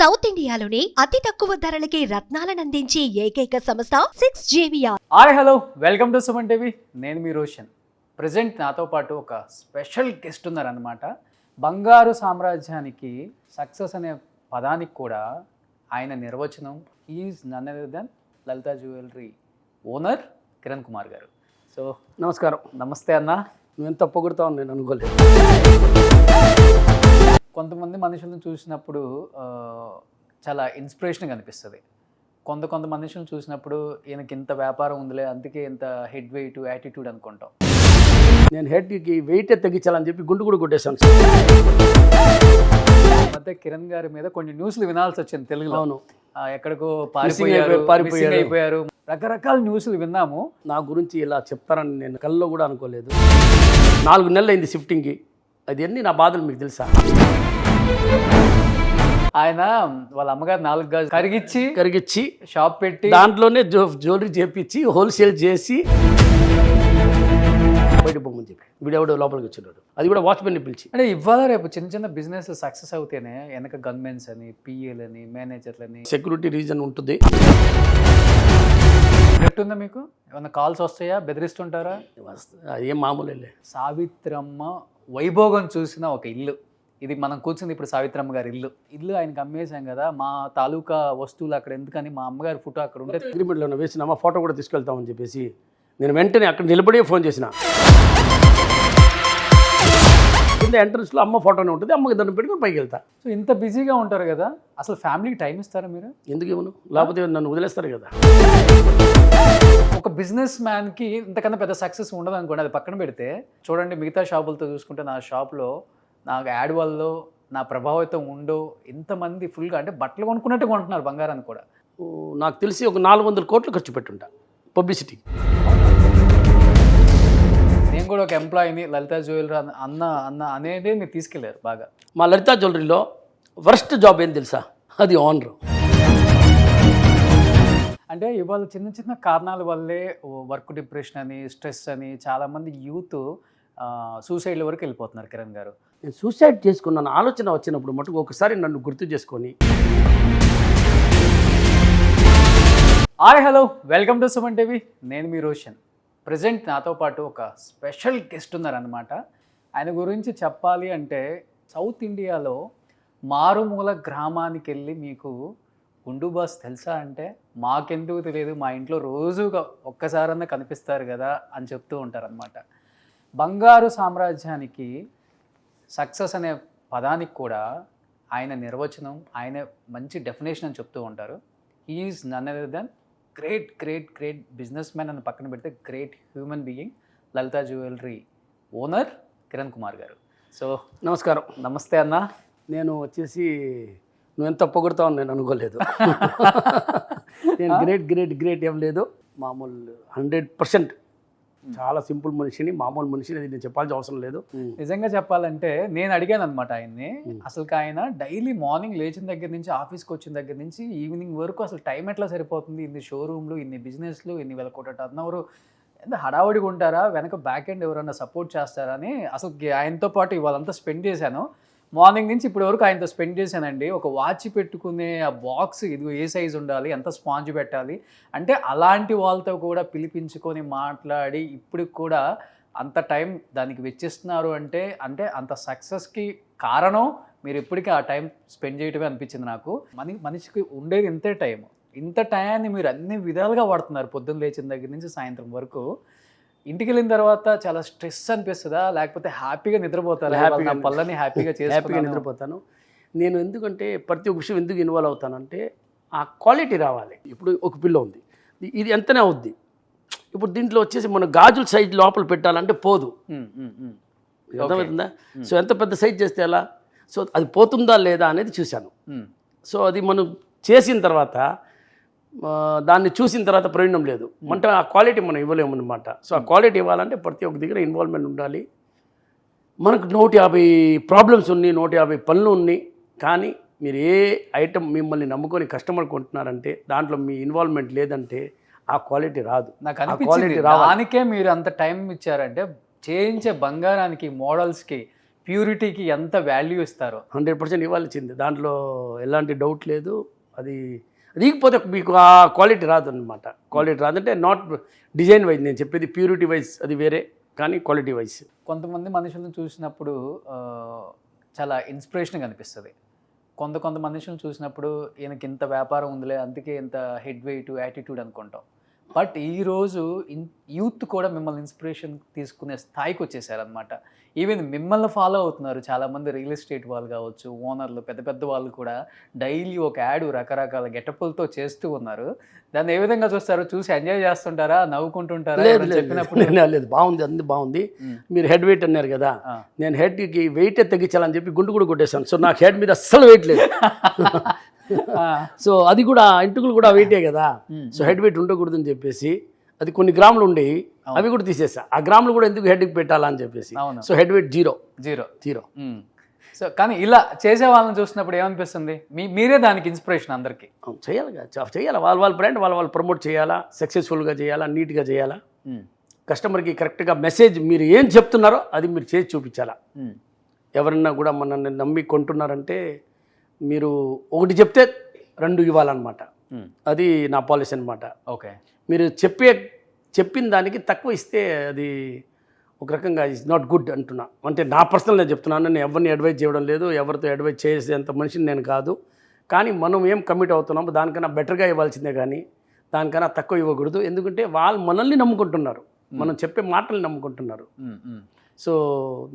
South ఇండియాలోనే అతి తక్కువ ధరలకి రత్నాలనందించే ఏకైక సంస్థ 6JVR. Hi hello welcome to Suman TV. నేను మీ రోషన్. ప్రజెంట్ నాతో పాటు ఒక స్పెషల్ గెస్ట్ ఉన్నారనమాట. బంగారు సామ్రాజ్యానికి సక్సెస్ అనే పదానికి కూడా ఆయన నిర్వచనం is none other than Lalitha jewellery owner Kiran Kumar గారు. సో నమస్కారం. నమస్తే అన్న. నువ్వు ఎంత పొగుడుతావు నేను అనుకోలేదు. కొంతమంది మనుషులను చూసినప్పుడు చాలా ఇన్స్పిరేషన్గా అనిపిస్తుంది. కొంత మనుషులను చూసినప్పుడు ఈయనకి ఇంత వ్యాపారం ఉందిలే, అందుకే ఇంత హెడ్ వెయిట్ యాటిట్యూడ్ అనుకుంటాం. నేను హెడ్కి వెయిటే తగ్గించాలని చెప్పి గుండు కూడా కొట్టేశాను. మధ్య కిరణ్ గారి మీద కొన్ని న్యూస్లు వినాల్సి వచ్చింది తెలుగులో. అవును, ఎక్కడికో పారిపోయారు. రకరకాల న్యూస్లు విన్నాము. నా గురించి ఇలా చెప్తారని నేను కల్లో కూడా అనుకోలేదు. 4 నెలలు అయింది షిఫ్టింగ్కి. అది అన్నీ నా బాధలు మీకు తెలుసా? ఆయన వాళ్ళ అమ్మగారు 4 గజాలు కరిగిచ్చి షాప్ పెట్టి దాంట్లోనే జ్యువెలరీ చేపించి హోల్సేల్ చేసి బయట పోమని చెప్పి వీడెవడో లోపలికి వచ్చినాడు. అది కూడా వాచ్మెన్ని పిలిచి. అంటే ఇవాళ రేపు చిన్న బిజినెస్ సక్సెస్ అవుతేనే వెనక గన్మెన్స్ అని, పిఏలని, మేనేజర్లని, సెక్యూరిటీ రీజన్ ఉంటుంది. ఉందా మీకు? ఏమన్నా కాల్స్ వస్తాయా? బెదిరిస్తుంటారా? ఏం మామూలే. సావిత్రమ్మ వైభోగం చూసిన ఒక ఇల్లు ఇది. మనం కూర్చుంది ఇప్పుడు సావిత్రమ్మ గారి ఇల్లు ఆయనకి అమ్మేశాం కదా, మా తాలూకా వస్తువులు అక్కడ ఎందుకని మా అమ్మగారి ఫోటో అక్కడ ఉంటే అగ్రిమెంట్లో వేసిన అమ్మ ఫోటో కూడా తీసుకెళ్తామని చెప్పేసి నేను వెంటనే అక్కడ నిలబడి ఫోన్ చేసిన. కింద ఎంట్రన్స్లో అమ్మ ఫోటోనే ఉంటుంది. అమ్మకి దండం పెట్టుకుని పైకి వెళ్తా. సో ఇంత బిజీగా ఉంటారు కదా, అసలు ఫ్యామిలీకి టైం ఇస్తారా మీరు? ఎందుకు ఇవ్వను? లేకపోతే నన్ను వదిలేస్తారు కదా. ఒక బిజినెస్ మ్యాన్కి ఇంతకన్నా పెద్ద సక్సెస్ ఉండదు అనుకోండి, అది పక్కన పెడితే. చూడండి, మిగతా షాపులతో చూసుకుంటే నా షాప్లో నాకు యాడ్ వల్ల నా ప్రభావితం ఉండో ఇంతమంది ఫుల్గా అంటే బట్టలు కొనుక్కున్నట్టు కొంటున్నారు బంగారాన్ని కూడా. నాకు తెలిసి ఒక 400 కోట్లు ఖర్చు పెట్టుంటా పబ్లిసిటీ. నేను కూడా ఒక ఎంప్లాయీని లలితా జ్యువెలరీ అన్న అనేది మీరు తీసుకెళ్లారు బాగా. మా లలితా జ్యువెలరీలో వర్స్ట్ జాబ్ ఏం తెలుసా? అది ఓనర్. అంటే ఇవాళ చిన్న కారణాల వల్లే వర్క్ డిప్రెషన్ అని, స్ట్రెస్ అని చాలామంది యూత్ సూసైడ్ల వరకు వెళ్ళిపోతున్నారు. కిరణ్ గారు, నేను సూసైడ్ చేసుకున్నాను ఆలోచన వచ్చినప్పుడు మటుకు ఒకసారి నన్ను గుర్తు చేసుకొని. Hi hello welcome to Suman TV. నేను మీ రోషన్. ప్రజెంట్ నాతో పాటు ఒక స్పెషల్ గెస్ట్ ఉన్నారనమాట. ఆయన గురించి చెప్పాలి అంటే సౌత్ ఇండియాలో మారుమూల గ్రామానికి వెళ్ళి మీకు గుండు బాస్ తెలుసా అంటే మాకెందుకు తెలియదు, మా ఇంట్లో రోజుగా ఒక్కసారన్నా కనిపిస్తారు కదా అని చెప్తూ ఉంటారనమాట. బంగారు సామ్రాజ్యానికి సక్సెస్ అనే పదానికి కూడా ఆయన నిర్వచనం, ఆయన మంచి డెఫినేషన్ అని చెప్తూ ఉంటారు. Is none other than great businessman అని పక్కన పెడితే great human being Lalitha jewellery owner Kiran Kumar గారు. సో నమస్కారం. నమస్తే అన్న. నేను వచ్చేసి నువ్వు ఎంత పొగుడుతావు నేను అనుకోలేదు. నేను గ్రేట్ ఏం లేదు. మామూలు 100% చాలా సింపుల్ మనిషిని, మామూలు మనిషిని. అది నేను చెప్పాల్సిన అవసరం లేదు. నిజంగా చెప్పాలంటే నేను అడిగాను అనమాట ఆయన్ని. అసలు ఆయన డైలీ మార్నింగ్ లేచిన దగ్గర నుంచి, ఆఫీస్కి వచ్చిన దగ్గర నుంచి ఈవినింగ్ వరకు అసలు టైం ఎట్లా సరిపోతుంది? ఇన్ని షోరూమ్లు, ఇన్ని బిజినెస్లు, ఇన్ని వేల కోట్ల టర్నోవర్, ఎంత హడావుడిగా ఉంటారా? వెనక బ్యాక్ ఎండ్ ఎవరన్నా సపోర్ట్ చేస్తారా అని అసలు ఆయనతో పాటు ఇవాళంతా స్పెండ్ చేశాను. మార్నింగ్ నుంచి ఇప్పటి వరకు ఆయనతో స్పెండ్ చేశానండి. ఒక వాచ్ పెట్టుకునే ఆ బాక్స్ ఇది ఏ సైజ్ ఉండాలి, ఎంత స్పాంజ్ పెట్టాలి అంటే అలాంటి వాళ్ళతో కూడా పిలిపించుకొని మాట్లాడి ఇప్పటికి కూడా అంత టైం దానికి వెచ్చిస్తున్నారు అంటే అంత సక్సెస్కి కారణం మీరు ఇప్పటికీ ఆ టైం స్పెండ్ చేయటమే అనిపించింది నాకు. మనిషికి ఉండేది ఇంత టైంని మీరు అన్ని విధాలుగా వాడుతున్నారు. పొద్దున్న లేచిన దగ్గర నుంచి సాయంత్రం వరకు. ఇంటికి వెళ్ళిన తర్వాత చాలా స్ట్రెస్ అనిపిస్తుందా, లేకపోతే హ్యాపీగా నిద్రపోతారా? పళ్ళని హ్యాపీగా నిద్రపోతాను నేను. ఎందుకంటే ప్రతి ఒక్క విషయం ఎందుకు ఇన్వాల్వ్ అవుతానంటే ఆ క్వాలిటీ రావాలి. ఇప్పుడు ఒక పిల్ల ఉంది, ఇది ఎంతనే అవుద్ది. ఇప్పుడు దీంట్లో వచ్చేసి మన గాజుల సైజ్ లోపల పెట్టాలంటే పోదు. అర్థమవుతుందా? సో ఎంత పెద్ద సైజ్ చేస్తే ఎలా? సో అది పోతుందా లేదా అనేది చూశాను. సో అది మనం చేసిన తర్వాత దాన్ని చూసిన తర్వాత ప్రయోజనం లేదు. అంటే ఆ క్వాలిటీ మనం ఇవ్వలేము అనమాట. సో ఆ క్వాలిటీ ఇవ్వాలంటే ప్రతి ఒక్క దగ్గర ఇన్వాల్వ్మెంట్ ఉండాలి. మనకు 150 ప్రాబ్లమ్స్ ఉన్నాయి, 150 పనులు ఉన్నాయి. కానీ మీరు ఏ ఐటమ్ మిమ్మల్ని నమ్ముకొని కస్టమర్ కొంటున్నారంటే దాంట్లో మీ ఇన్వాల్వ్మెంట్ లేదంటే ఆ క్వాలిటీ రాదు. నాకు అనిపించింది దానికే మీరు అంత టైం ఇచ్చారంటే చేయించే బంగారానికి, మోడల్స్కి ప్యూరిటీకి ఎంత వాల్యూ ఇస్తారో 100% ఇవ్వాల్సింది, దాంట్లో ఎలాంటి డౌట్ లేదు. అది ఇకపోతే మీకు ఆ క్వాలిటీ రాదు అనమాట. క్వాలిటీ రాదంటే నాట్ డిజైన్ వైజ్ నేను చెప్పేది, ప్యూరిటీ వైజ్ అది వేరే, కానీ క్వాలిటీ వైజ్. కొంతమంది మనుషులను చూసినప్పుడు చాలా ఇన్స్పిరేషన్గా అనిపిస్తుంది. కొంత మనుషులను చూసినప్పుడు ఈయనకి ఇంత వ్యాపారం ఉందిలే, అందుకే ఇంత హెడ్ వెయిట్ యాటిట్యూడ్ అనుకుంటాం. బట్ ఈరోజు యూత్ కూడా మిమ్మల్ని ఇన్స్పిరేషన్ తీసుకునే స్థాయికి వచ్చేసారనమాట. ఈవెన్ మిమ్మల్ని ఫాలో అవుతున్నారు చాలామంది, రియల్ ఎస్టేట్ వాళ్ళు కావచ్చు, ఓనర్లు, పెద్ద పెద్ద వాళ్ళు కూడా డైలీ ఒక యాడ్ రకరకాల గెటప్పులతో చేస్తూ ఉన్నారు. దాన్ని ఏ విధంగా చూస్తారు? చూసి ఎంజాయ్ చేస్తుంటారా, నవ్వుకుంటుంటారా? చెప్పినప్పుడు లేదు, బాగుంది, అంది బాగుంది. మీరు హెడ్ వెయిట్ అన్నారు కదా, నేను హెడ్కి వెయిటే తగ్గించాలని చెప్పి గుండు కూడా కొట్టేశాను. సో నాకు హెడ్ మీద అస్సలు వెయిట్ లేదు. సో అది కూడా ఇంటుకులు కూడా వెయిటే కదా, సో హెడ్ వెయిట్ ఉండకూడదు అని చెప్పేసి అది కొన్ని గ్రాములు ఉండేవి, అవి కూడా తీసేసా. ఆ గ్రాములు కూడా ఎందుకు హెడ్కి పెట్టాలని చెప్పేసి, so head weight zero. So కానీ ఇలా చేసే వాళ్ళని చూసినప్పుడు ఏమనిపిస్తుంది? మీరే దానికి ఇన్స్పిరేషన్ అందరికీ. చేయాలి, వాళ్ళ బ్రాండ్ వాళ్ళు ప్రమోట్ చేయాలా, సక్సెస్ఫుల్గా చేయాలా, నీట్గా చేయాలా, కస్టమర్కి కరెక్ట్గా మెసేజ్ మీరు ఏం చెప్తున్నారో అది మీరు చేసి చూపించాలా. ఎవరన్నా కూడా మనల్ని నమ్మి కొంటున్నారంటే మీరు ఒకటి చెప్తే 2 ఇవ్వాలన్నమాట. అది నా పాలసీ అనమాట. ఓకే, మీరు చెప్పిన దానికి తక్కువ ఇస్తే అది ఒక రకంగా ఇస్ నాట్ గుడ్ అంటున్నా. అంటే నా పర్సనల్ నేను చెప్తున్నాను, నేను ఎవరిని అడ్వైజ్ చేయడం లేదు, ఎవరితో అడ్వైజ్ చేసేంత మనిషిని నేను కాదు. కానీ మనం ఏం కమిట్ అవుతున్నామో దానికన్నా బెటర్గా ఇవ్వాల్సిందే, కానీ దానికన్నా తక్కువ ఇవ్వకూడదు. ఎందుకంటే వాళ్ళు మనల్ని నమ్ముకుంటున్నారు, మనం చెప్పే మాటల్ని నమ్ముకుంటున్నారు. సో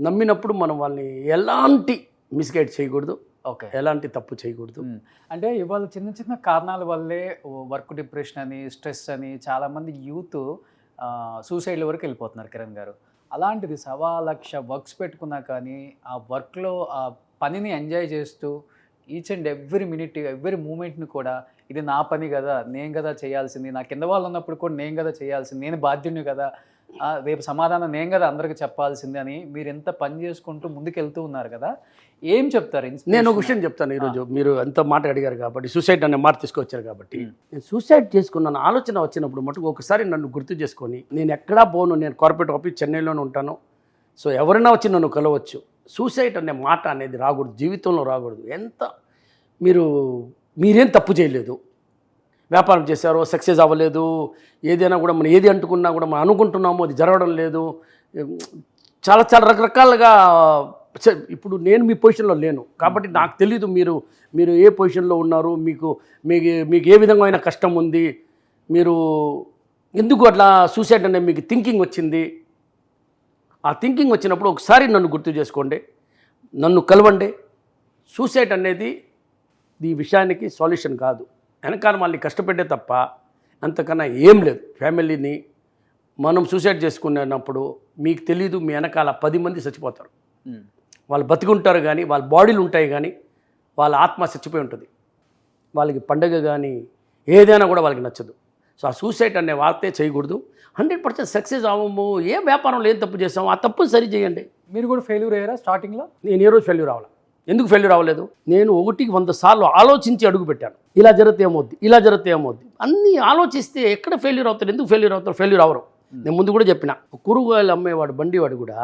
నమ్మినప్పుడు మనం వాళ్ళని ఎలాంటి మిస్గైడ్ చేయకూడదు, ఓకే, ఎలాంటి తప్పు చేయకూడదు. అంటే ఇవాళ చిన్న చిన్న కారణాల వల్లే వర్క్ డిప్రెషన్ అని, స్ట్రెస్ అని చాలామంది యూత్ సూసైడ్ల వరకు వెళ్ళిపోతున్నారు కిరణ్ గారు. అలాంటిది 1,00,000 వర్క్స్ పెట్టుకున్నా కానీ ఆ వర్క్లో ఆ పనిని ఎంజాయ్ చేస్తూ each and every minute every మూమెంట్ని కూడా ఇది నా పని కదా, నేను కదా చేయాల్సింది, నా కింద వాళ్ళు ఉన్నప్పుడు కూడా నేను కదా చేయాల్సింది, నేను బాధ్యుని కదా, రేపు సమాధానం నేను కదా అందరికి చెప్పాల్సింది అని మీరు ఎంత పని చేసుకుంటూ ముందుకెళ్తూ ఉన్నారు కదా, ఏం చెప్తారు? నేను ఒక విషయం చెప్తాను. ఈరోజు మీరు ఎంత మాట అడిగారు కాబట్టి, సూసైడ్ అనే మాట తీసుకొచ్చారు కాబట్టి, నేను సూసైడ్ చేసుకున్నాను ఆలోచన వచ్చినప్పుడు మటుకు ఒకసారి నన్ను గుర్తు చేసుకొని, నేను ఎక్కడా పోను, నేను కార్పొరేట్ ఆఫీస్ చెన్నైలోనే ఉంటాను, సో ఎవరైనా వచ్చి నన్ను కలవచ్చు. సూసైడ్ అనే మాట అనేది రాకూడదు, జీవితంలో రాకూడదు. మీరేం తప్పు చేయలేదు, వ్యాపారం చేశారో సక్సెస్ అవ్వలేదు, ఏదైనా కూడా మనం ఏది అంటుకున్నా కూడా మనం అనుకుంటున్నామో అది జరగడం లేదు, చాలా చాలా రకరకాలుగా. ఇప్పుడు నేను మీ పొజిషన్లో లేను కాబట్టి నాకు తెలీదు మీరు ఏ పొజిషన్లో ఉన్నారు, మీకు ఏ విధమైన కష్టం ఉంది, మీరు ఎందుకు అట్లా సూసైడ్ అనే మీకు థింకింగ్ వచ్చింది. ఆ థింకింగ్ వచ్చినప్పుడు ఒకసారి నన్ను గుర్తు చేసుకోండి, నన్ను కలవండి. సూసైడ్ అనేది ఈ విషయానికి సొల్యూషన్ కాదు, వెనకాల మళ్ళీ కష్టపెట్టే తప్ప అంతకన్నా ఏం లేదు. ఫ్యామిలీని మనం సూసైడ్ చేసుకున్నప్పుడు మీకు తెలీదు, మీ వెనకాల 10 మంది చచ్చిపోతారు. వాళ్ళు బతికుంటారు కానీ వాళ్ళ బాడీలు ఉంటాయి, కానీ వాళ్ళ ఆత్మ చచ్చిపోయి ఉంటుంది. వాళ్ళకి పండగ కానీ ఏదైనా కూడా వాళ్ళకి నచ్చదు. సో ఆ సూసైడ్ అనే వార్తే చేయకూడదు. 100% సక్సెస్ అవ్వము, ఏ వ్యాపారంలో ఏం తప్పు చేసాము ఆ తప్పుని సరి చేయండి. మీరు కూడా ఫెయిల్యూర్ అయ్యారా స్టార్టింగ్లో? నేను ఏ రోజు ఫెయిల్యూర్ అవ్వాలి. ఎందుకు ఫెయిల్యూర్ అవ్వలేదు? నేను 100 సార్లు ఆలోచించి అడుగు పెట్టాను. ఇలా జరిగితే ఏమవుద్ది అన్నీ ఆలోచిస్తే ఎక్కడ ఫెయిల్యూర్ అవుతారు, ఎందుకు ఫెయిల్యూర్ అవుతారు? ఫెయిల్యూర్ అవ్వరు. నేను ముందు కూడా చెప్పిన, కూరగాయలు అమ్మేవాడు బండివాడు కూడా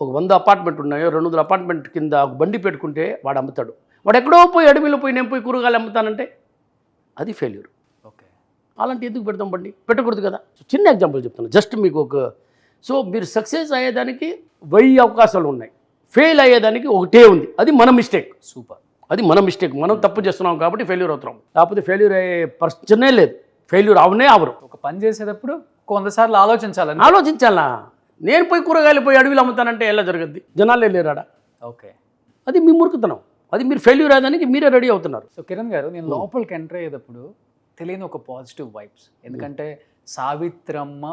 ఒక 100 అపార్ట్మెంట్ ఉన్నాయో 200 అపార్ట్మెంట్ కింద ఒక బండి పెట్టుకుంటే వాడు అమ్ముతాడు. వాడు ఎక్కడో పోయి అడవిలో పోయి నేను పోయి కూరగాయలు అమ్ముతానంటే అది ఫెయిల్యూర్. ఓకే, అలాంటి ఎందుకు పెడతాం బండి? పెట్టకూడదు కదా. చిన్న ఎగ్జాంపుల్ చెప్తాను, జస్ట్ మీకు సో మీరు సక్సెస్ అయ్యేదానికి 1000 అవకాశాలు ఉన్నాయి, ఫెయిల్ అయ్యేదానికి ఒకటే ఉంది, అది మన మిస్టేక్. సూపర్, అది మన మిస్టేక్. మనం తప్పు చేస్తున్నాం కాబట్టి ఫెయిల్యూర్ అవుతున్నాం, లేకపోతే ఫెయిల్యూర్ అయ్యే ప్రశ్నే లేదు. Failure hour. ఒక పని చేసేటప్పుడు 100 సార్లు ఆలోచించాలా. నేను పోయి కూరగాయలు పోయి అడవిలో అమ్ముతానంటే ఎలా జరుగుద్ది? జనాలే లేరాడా? ఓకే, అది మీ మురుకుతనం. అది మీరు ఫెయిల్యూర్ అయ్యేదానికి మీరే రెడీ అవుతున్నారు. సో కిరణ్ గారు, నేను లోపలికి ఎంటర్ అయ్యేటప్పుడు తెలియని ఒక పాజిటివ్ వైబ్స్. ఎందుకంటే సావిత్రమ్మ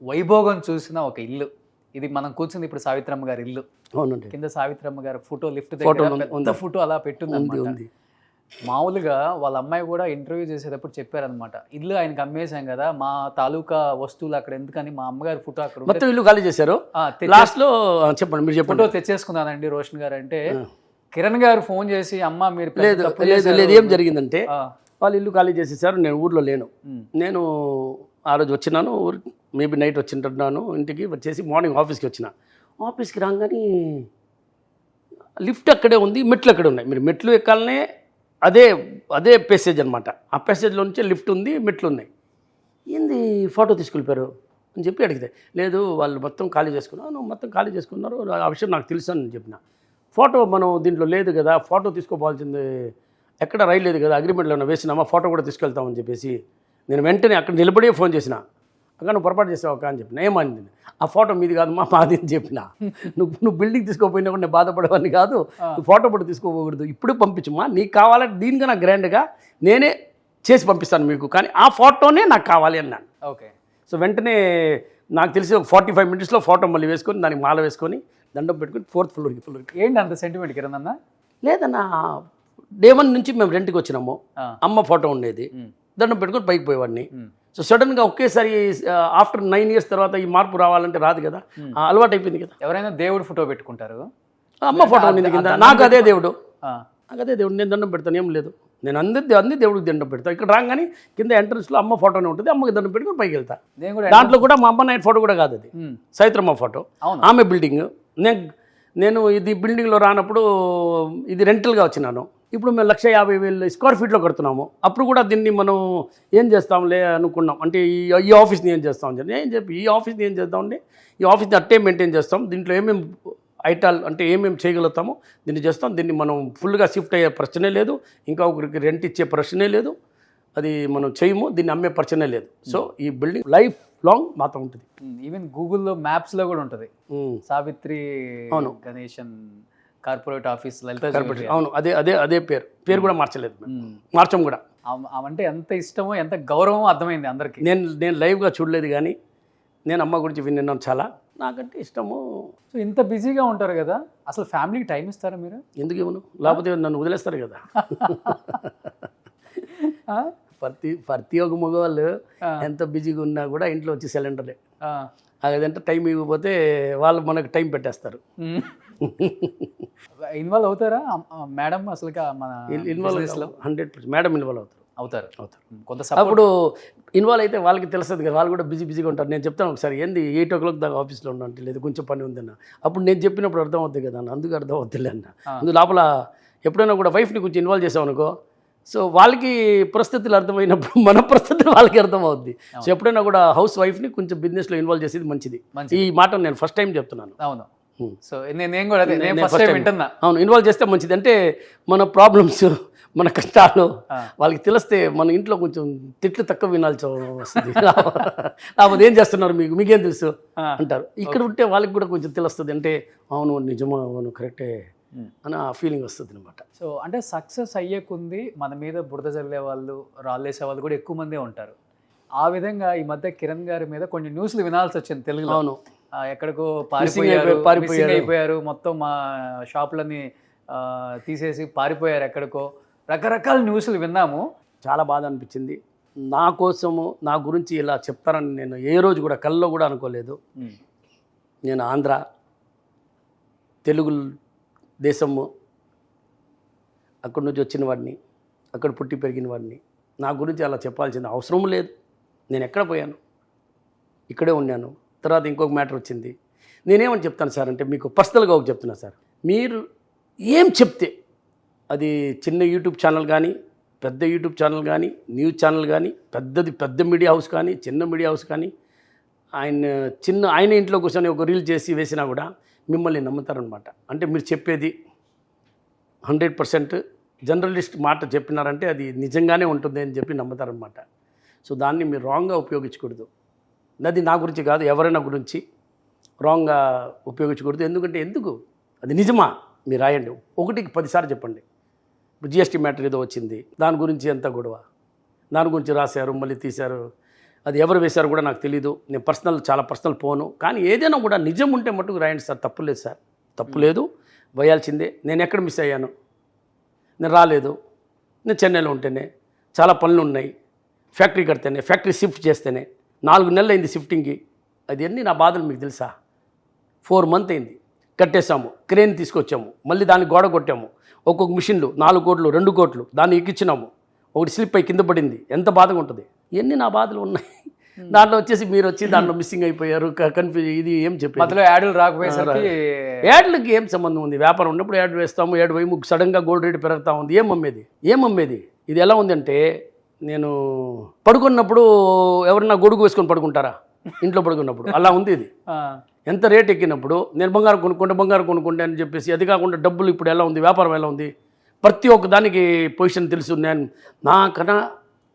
వైభోగం చూసిన ఒక ఇల్లు ఇది. మనం కూర్చుంది ఇప్పుడు సావిత్రమ్మ గారి ఇల్లు. అవునండి. కింద సావిత్రమ్మ గారి ఫోటో లిఫ్ట్ దగ్గర ఫోటో అలా పెట్టుంది. మామూలుగా వాళ్ళ అమ్మాయి కూడా ఇంటర్వ్యూ చేసేటప్పుడు చెప్పారనమాట, ఇల్లు ఆయనకి అమ్మేశాం కదా, మా తాలూకా వస్తువులు అక్కడ ఎందుకని, మా అమ్మగారి ఫోటో అక్కడ మొత్తం ఇల్లు ఖాళీ చేశారు. లాస్ట్లో చెప్పండి, మీరు చెప్పండి. ఫోటో తెచ్చేసుకున్నానండి రోషన్ గారు అంటే, కిరణ్ గారు ఫోన్ చేసి అమ్మ మీరు లేదు ఏం జరిగిందంటే వాళ్ళు ఇల్లు ఖాళీ చేసేసారు. నేను ఊర్లో లేను. నేను ఆ రోజు వచ్చినాను, మేబీ నైట్ వచ్చింటున్నాను. ఇంటికి వచ్చేసి మార్నింగ్ ఆఫీస్కి వచ్చిన. ఆఫీస్కి రాగానే లిఫ్ట్ అక్కడే ఉంది, మెట్లు అక్కడే ఉన్నాయి. మీరు మెట్లు ఎక్కాలనే అదే అదే ప్యాసేజ్ అనమాట. ఆ ప్యాసేజ్లో నుంచే లిఫ్ట్ ఉంది, మెట్లు ఉన్నాయి. ఏంది ఫోటో తీసుకెళ్ళిపోయారు అని చెప్పి అడిగితే, లేదు వాళ్ళు మొత్తం ఖాళీ చేసుకున్నారు. నువ్వు మొత్తం ఖాళీ చేసుకున్నారు, ఆ విషయం నాకు తెలుసు అని చెప్పిన. ఫోటో మనం దీంట్లో లేదు కదా, ఫోటో తీసుకోవాల్సింది ఎక్కడ రైలు లేదు కదా, అగ్రిమెంట్లో ఏమైనా వేసినామా, ఫోటో కూడా తీసుకెళ్తామని చెప్పేసి నేను వెంటనే అక్కడ నిలబడే ఫోన్ చేసిన. అక్కడ నువ్వు పొరపాటు చేసావు అక్క అని చెప్పిన. ఏమని, ఆ ఫోటో మీది కాదు మాది అని చెప్పిన. నువ్వు బిల్డింగ్ తీసుకోపోయినా కూడా నేను బాధపడేవాడిని కాదు, నువ్వు ఫోటో కూడా తీసుకోకూడదు, ఇప్పుడు పంపించమ్మా, నీకు కావాలంటే దీనికన్నా గ్రాండ్గా నేనే చేసి పంపిస్తాను మీకు, కానీ ఆ ఫోటోనే నాకు కావాలి అన్నాను. ఓకే. సో వెంటనే నాకు తెలిసి ఒక 45 మినిట్స్లో ఫోటో మళ్ళీ వేసుకొని దానికి మాల వేసుకొని దండం పెట్టుకొని 4th ఫ్లోర్కి. ఏంటి అంత సెంటిమెంట్ కిరణ్ అన్న? లేదన్నా, డే 1 నుంచి మేము రెంట్కి వచ్చినాము, అమ్మ ఫోటో ఉండేది, దండం పెట్టుకొని పైకి పోయేవాడిని. సో సడన్గా ఒకేసారి ఆఫ్టర్ 9 years తర్వాత ఈ మార్పు రావాలంటే రాదు కదా, అలవాటు అయిపోయింది కదా. ఎవరైనా దేవుడు ఫోటో పెట్టుకుంటారు, అమ్మ ఫోటో ఉండింది కింద, నాకు అదే దేవుడు, నాకు అదే దేవుడు, నేను దండం పెడతాను, ఏం లేదు, నేను అన్ని దేవుడికి దండం పెడతాను. ఇక్కడ రాగానే కింద ఎంట్రన్స్లో అమ్మ ఫోటోనే ఉంటుంది, అమ్మకి దండం పెట్టుకుని పైకి వెళ్తా. దాంట్లో కూడా మా అమ్మ నాయన ఫోటో కూడా కాదు, అది సైత్రమ్మ ఫోటో, ఆమె బిల్డింగ్. నేను ఇది బిల్డింగ్లో రానప్పుడు ఇది రెంటల్గా వచ్చినాను. ఇప్పుడు మేము 150,000 స్క్వేర్ ఫీట్లో కడుతున్నాము. అప్పుడు కూడా దీన్ని మనం ఏం చేస్తాంలే అనుకున్నాం, అంటే ఈ ఆఫీస్ని ఏం చేస్తాం అని చెప్పి ఈ ఆఫీస్ని ఏం చేద్దామండి, ఈ ఆఫీస్ని అట్టే మెయింటైన్ చేస్తాం, దీంట్లో ఏమేమి ఐటాల్ అంటే ఏమేమి చేయగలుగుతామో దీన్ని చేస్తాం, దీన్ని మనం ఫుల్గా షిఫ్ట్ అయ్యే ప్రశ్నే లేదు, ఇంకా ఒకరికి రెంట్ ఇచ్చే ప్రశ్నే లేదు, అది మనం చేయము, దీన్ని అమ్మే ప్రశ్నే లేదు. సో ఈ బిల్డింగ్ లైఫ్ లాంగ్ మాతో ఉంటుంది. ఈవెన్ గూగుల్లో మ్యాప్స్లో కూడా ఉంటుంది, సావిత్రి గణేశన్ కార్పొరేట్ ఆఫీస్, లలిత. అవును, అదే అదే అదే పేరు కూడా మార్చలేదు, మార్చం కూడా. అంటే ఎంత ఇష్టమో ఎంత గౌరవమో అర్థమైంది అందరికీ. నేను లైవ్గా చూడలేదు, కానీ నేను అమ్మ గురించి విన్నాను, చాలా నాకంటే ఇష్టము. సో ఇంత బిజీగా ఉంటారు కదా, అసలు ఫ్యామిలీకి టైం ఇస్తారా మీరు? ఎందుకు ఇవ్వను, లేకపోతే నన్ను వదిలేస్తారు కదా. ప్రతి ఒక్క మగవాళ్ళు ఎంత బిజీగా ఉన్నా కూడా ఇంట్లో వచ్చి సిలిండర్లే, అదంటే టైం ఇవ్వకపోతే వాళ్ళు మనకు టైం పెట్టేస్తారు. ఇన్వాల్వ్ అవుతారా మేడం? అసలు మన ఇన్వాల్వ్ 100% మేడం ఇన్వాల్వ్ అవుతారు. కొంత అప్పుడు ఇన్వాల్వ్ అయితే వాళ్ళకి తెలుస్తుంది కదా, వాళ్ళు కూడా బిజీగా ఉంటారు. నేను చెప్తాను ఒకసారి, ఏంది 8 o'clock దాకా ఆఫీస్లో ఉన్నా అంటే, లేదు కొంచెం పని ఉందన్న, అప్పుడు నేను చెప్పినప్పుడు అర్థం అవుతుంది కదా అన్న, అందుకు అర్థం అవుతుంది అన్న. అందు లోపల ఎప్పుడైనా కూడా వైఫ్ని కొంచెం ఇన్వాల్వ్ చేసాం అనుకో, సో వాళ్ళకి పరిస్థితులు అర్థమైనప్పుడు మన పరిస్థితులు వాళ్ళకి అర్థం అవుద్ది. సో ఎప్పుడైనా కూడా హౌస్ వైఫ్ని కొంచెం బిజినెస్లో ఇన్వాల్వ్ చేసేది మంచిది. ఈ మాట నేను ఫస్ట్ టైం చెప్తున్నాను. అవును. సో నేను కూడా ఫస్ట్ టైం వింటున్నా. అవును, ఇన్వాల్వ్ చేస్తే మంచిది. అంటే మన ప్రాబ్లమ్స్, మన కష్టాలు వాళ్ళకి తెలిస్తే మన ఇంట్లో కొంచెం తిట్లు తక్కువ వినాల్సి వస్తుంది. లేకపోతే ఏం చేస్తున్నారు మీకేం తెలుసు అంటారు. ఇక్కడ ఉంటే వాళ్ళకి కూడా కొంచెం తెలుస్తుంది, అంటే అవును నిజమా, అవును కరెక్టే అని ఆ ఫీలింగ్ వస్తుంది అనమాట. సో అంటే సక్సెస్ అయ్యేకుంది మన మీద బురద చల్లే వాళ్ళు, రాళ్ళేసే వాళ్ళు కూడా ఎక్కువ మందే ఉంటారు. ఆ విధంగా ఈ మధ్య కిరణ్ గారి మీద కొన్ని న్యూస్లు వినాల్సి వచ్చింది తెలుగులో. అవును, ఎక్కడికో పారిపోయారు, మొత్తం మా షాపులని తీసేసి పారిపోయారు ఎక్కడికో, రకరకాల న్యూస్లు విన్నాము. చాలా బాధ అనిపించింది. నా కోసము నా గురించి ఇలా చెప్తారని నేను ఏ రోజు కూడా కల్లో కూడా అనుకోలేదు. నేను ఆంధ్ర తెలుగు దేశము, అక్కడి నుంచి వచ్చిన వాడిని, అక్కడ పుట్టి పెరిగిన వాడిని, నా గురించి అలా చెప్పాల్సిన అవసరం లేదు. నేను ఎక్కడ పోయాను, ఇక్కడే ఉన్నాను. తర్వాత ఇంకొక మ్యాటర్ వచ్చింది. నేనేమని చెప్తాను సార్ అంటే, మీకు పర్సనల్గా ఒక చెప్తున్నా సార్, మీరు ఏం చెప్తే అది చిన్న యూట్యూబ్ ఛానల్ కానీ, పెద్ద యూట్యూబ్ ఛానల్ కానీ, న్యూస్ ఛానల్ కానీ, పెద్ద మీడియా హౌస్ కానీ, చిన్న మీడియా హౌస్ కానీ, ఆయన ఇంట్లో కూర్చొని ఒక రీల్ చేసి వేసినా కూడా మిమ్మల్ని నమ్ముతారనమాట. అంటే మీరు చెప్పేది 100% జర్నలిస్ట్ మాట చెప్పినారంటే అది నిజంగానే ఉంటుంది అని చెప్పి నమ్ముతారనమాట. సో దాన్ని మీరు రాంగ్గా ఉపయోగించకూడదు. అది నా గురించి కాదు, ఎవరైనా గురించి రాంగ్గా ఉపయోగించకూడదు. ఎందుకు అది నిజమా మీరు రాయండి, 1కి 10 సార్లు చెప్పండి. ఇప్పుడు GST మ్యాటర్ ఏదో వచ్చింది, దాని గురించి ఎంత గొడవ, దాని గురించి రాశారు, మళ్ళీ తీశారు, అది ఎవరు వేశారు కూడా నాకు తెలీదు. నేను చాలా పర్సనల్ పోను, కానీ ఏదైనా కూడా నిజం ఉంటే మట్టుకు రాయండి సార్. తప్పులేదు సార్, తప్పులేదు, వేయాల్సిందే. నేను ఎక్కడ మిస్ అయ్యాను, నేను రాలేదు, నేను చెన్నైలో ఉంటేనే, చాలా పనులు ఉన్నాయి, ఫ్యాక్టరీ కడితేనే, ఫ్యాక్టరీ షిఫ్ట్ చేస్తేనే 4 నెలలు అయింది షిఫ్టింగ్కి. అది అన్నీ నా బాధలు మీకు తెలుసా. 4 months అయింది, కట్టేసాము, క్రేన్ తీసుకొచ్చాము, మళ్ళీ దాన్ని గోడ కొట్టాము, ఒక్కొక్క మిషన్లు 4 కోట్లు 2 కోట్లు దాన్ని ఎక్కించినాము, ఒకటి స్లిప్ అయి కింద పడింది, ఎంత బాధగా ఉంటుంది. ఇవన్నీ నా బాధలు ఉన్నాయి. దాంట్లో వచ్చేసి మీరు వచ్చి దాంట్లో మిస్సింగ్ అయిపోయారు, కన్ఫ్యూజ్, ఇది ఏం చెప్పారు? మధ్యలో యాడ్లు రాకపోయేసరికి యాడ్లకి ఏం సంబంధం ఉంది? వ్యాపారం ఉన్నప్పుడు యాడ్ వేస్తాము, యాడ్ పోయి సడన్గా గోల్డ్ రేట్ పెరుగుతూ ఉంది, ఏం అమ్మేది? ఇది ఎలా ఉందంటే, నేను పడుకున్నప్పుడు ఎవరన్నా గొడుగు వేసుకొని పడుకుంటారా ఇంట్లో పడుకున్నప్పుడు? అలా ఉంది ఇది. ఎంత రేట్ ఎక్కినప్పుడు నేను బంగారం కొనుక్కుంటే అని చెప్పేసి, అది కాకుండా డబ్బులు ఇప్పుడు ఎలా ఉంది, వ్యాపారం ఎలా ఉంది, ప్రతి ఒక్క దానికి పొజిషన్ తెలుసు. నేను నాకన్నా